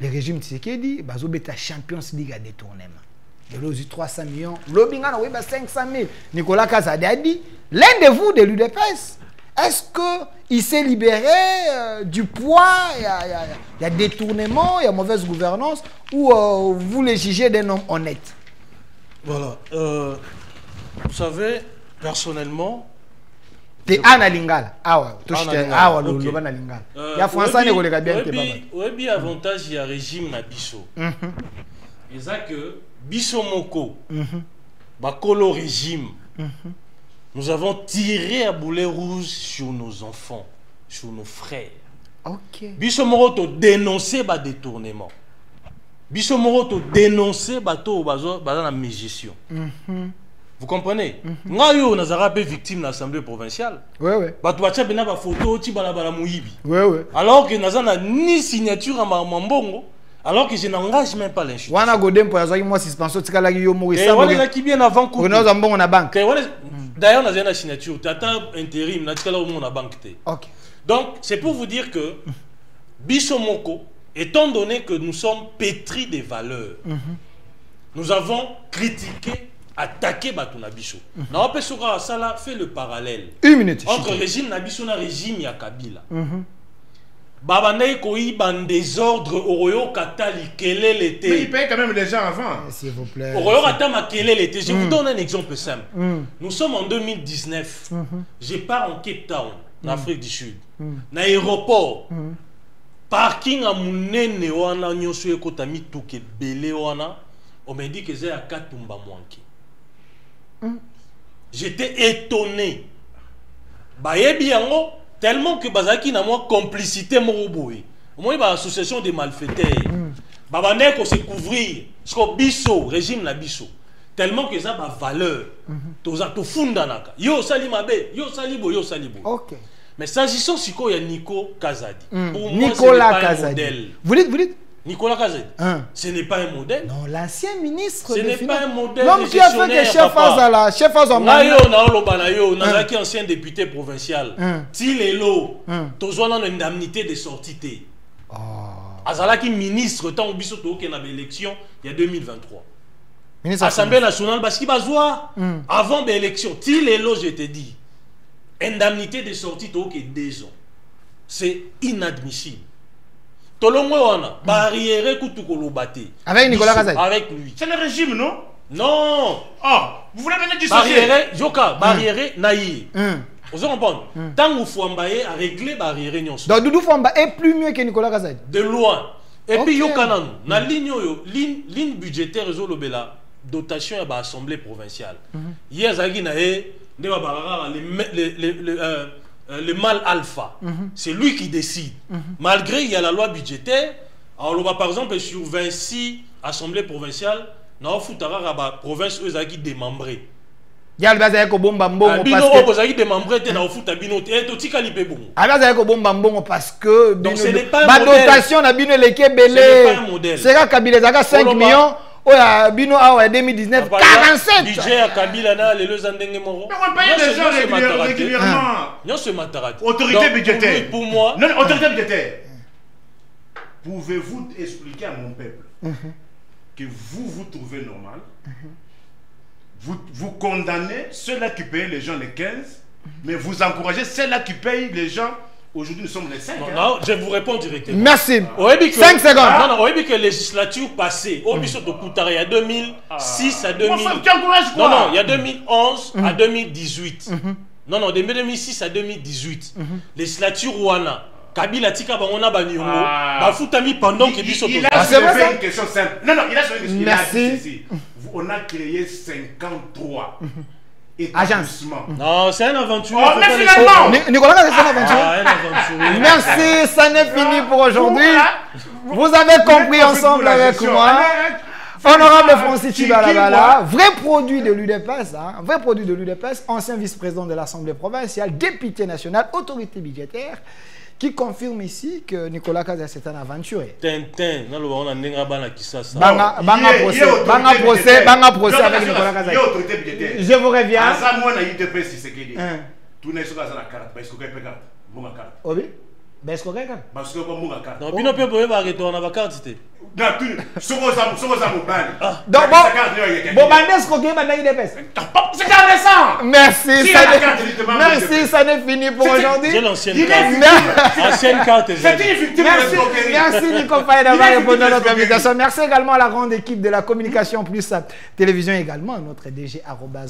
le régime Tshisekedi, Bazobeta Champions League a détournement. De l'eau 300 millions, l'Obingana, oui, 500 000. Nicolas Kazade a dit, l'un de vous de l'UDPS, est-ce qu'il s'est libéré du poids, il y a détournement, il y a mauvaise gouvernance, ou vous les jugez d'un homme honnête? Voilà. Vous savez, personnellement... T'es Anna Lingala. Ah ouais, tu es Anna Lingala. Il y a François qui est bien. Oui, avantage, il y a un régime na biso. Et ça que, biso moko, bakolo régime, nous avons tiré à boulet rouge sur nos enfants, sur nos frères. Ok. Biso moko to dénoncer ba détournement. Biso moko to dénoncer bato bazo la mégestion. Vous comprenez? Ngayo nazara pe victime de l'Assemblée provinciale. Oui. Bato bacha bena ba photo ti balabala muyibi. Oui. Alors que nazana ni signature à Mambongo. Alors que je n'engage même pas l'institution. Wana godem pour avoir moi suspension tika yo mori ça. Voilà qui bien avant coup. On a bon na banque. D'ailleurs on a une signature, tu attends intérim na tika là au na banque té. OK. Donc c'est pour vous dire que Bisomoko, étant donné que nous sommes pétris des valeurs, nous avons critiqué, attaqué Batuna Biso. Na Opesora Sala fait le parallèle. Une minute. Entre régime Nabiso na régime ya Kabila. Babandai Koyi ban désordre Oroyo Katali Kelele l'été. Mais il paye quand même les gens avant. S'il vous plaît. Oroyo Katama Kelele l'été. Je vous donne un exemple simple. Nous sommes en 2019. Je pars en Cape Town, en Afrique du Sud. Dans l'aéroport. Parking à Mounene wana nyoso ekotami tuke belé wana. On m'a dit que c'est à Katumba Mwanki. J'étais étonné. Bayebi yango. Tellement que Bazaki n'a moins complicité moroboé. Moi, il y a une association de malfaiteurs. Babane ko se couvrir. Parce biso régime na biso. Tellement que ça a valeur. Toza to funda naka. Yo sali mabe, yo salibo, yo salibo. OK. Mais s'agissant si il y a Nico Kazadi. Pour moi, Nicolas Kazadi. Vous dites Nicolas Kazadi. Ce n'est pas un modèle. Non, l'ancien ministre. Ce n'est pas un modèle. L'homme qui a fait que chef Azala, chef Azala. Nayo, ancien député provincial. Tilelo, tozwana une indemnité de sortie. Azala qui ministre tant biso to que na élection il y a 2023. Assemblée nationale parce qu'il va voir avant l'élection. Tilelo, je te dis, indemnité de sortie to que 2 ans. C'est inadmissible. Avec Nicolas Kazadi. Avec lui. C'est le régime, non? Non. Ah, vous voulez venir dissocier? Barrière, naïe. Vous comprenez? Tant que Fouambaye a réglé barrière. Donc Doudou Famba est plus mieux que Nicolas Kazadi. De loin. Et puis Yokanan, na ligne budgétaire Zolobela, dotation à l'Assemblée provinciale. Hier Zagi nae le mal alpha, c'est lui qui décide. Malgré il y a la loi budgétaire, alors on va par exemple sur 26 assemblées provinciales, na futara la province qui démembrée. Il y a le bazar ko bomba mbongo parce que démembré te na futa bino et to tika lipe bongo. Alors bazar ko bomba mbongo parce que donc ce n'est pas un modèle. Dotation na bino leke belé. Ce n'est pas un modèle. C'est ka Kabila zaka 5 millions. Oh ya bino awa 2019 47 budget à Kabila na les andenge moro. Mais on paye les gens régulièrement. Non c'est matarat. Autorité budgétaire. Pour moi. Non, autorité budgétaire. Pouvez-vous expliquer à mon peuple que vous trouvez normal vous condamnez ceux-là qui payent les gens les 15, mais vous encouragez ceux-là qui payent les gens. Aujourd'hui, nous sommes les 5. Non, je vous réponds directement. Merci. 5 secondes. Non, non, oui, que la législature passée, au biso de Koutara, il y a 2006 à 2000. Non, non, il y a 2011 à 2018. Non, non, de 2006 à 2018. Législature Ouana. Kabila Tika Bangona Banyongo. Bafutami pendant que biso. Il a soulevé une question simple. Non, non, il a soulevé une question. Merci. On a créé 53. Agence. Non, c'est une aventure. Oh, mais finalement Nicolas, c'est une aventure. Ah, une aventure. Merci, ça n'est fini pour aujourd'hui. Vous avez compris ensemble avec moi. Honorable Francis Tibalabala, vrai produit de l'UDPS, hein, vrai produit de l'UDPS, ancien vice-président de l'Assemblée provinciale, député national, autorité budgétaire, qui confirme ici que Nicolas Kazay c'est un aventurier. Tintin, on a nenga bana kisasa. Banga procès avec Nicolas Kazay. Je vous reviens. Obi, ben ce que non, bino pe boye ba retourner na carte té. donc bon bandes ko ke bana UDPS. C'est intéressant. Merci, merci, ça n'est fini pour aujourd'hui. J'ai l'ancienne carte. Ancienne carte. Merci Nico Faye d'avoir répondu à notre invitation. Merci également à la grande équipe de la communication plus télévision également, notre DG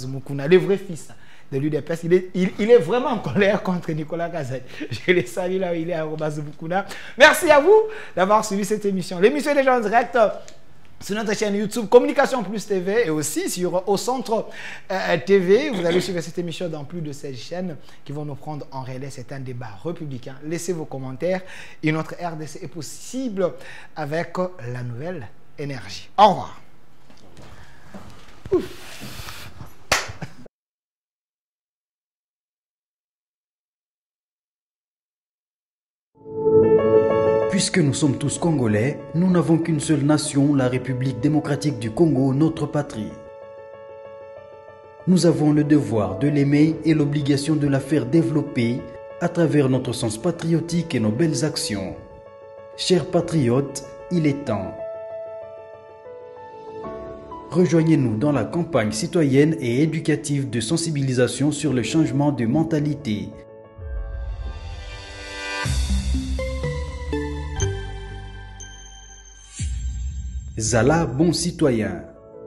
Mukuna, le vrai fils de l'UDPS. Il est vraiment en colère contre Nicolas Kazay. Je le salue là où il est, Mukuna. Merci à vous d'avoir suivi cette émission. L'émission est déjà en direct sur notre chaîne YouTube Communication Plus TV et aussi sur Au Centre TV. Vous allez suivre cette émission dans plus de 16 chaînes qui vont nous prendre en relais. C'est un débat républicain. Laissez vos commentaires et notre RDC est possible avec la nouvelle énergie. Au revoir. Ouf. Puisque nous sommes tous Congolais, nous n'avons qu'une seule nation, la République démocratique du Congo, notre patrie. Nous avons le devoir de l'aimer et l'obligation de la faire développer à travers notre sens patriotique et nos belles actions. Chers patriotes, il est temps. Rejoignez-nous dans la campagne citoyenne et éducative de sensibilisation sur le changement de mentalité. Zala, bon citoyen.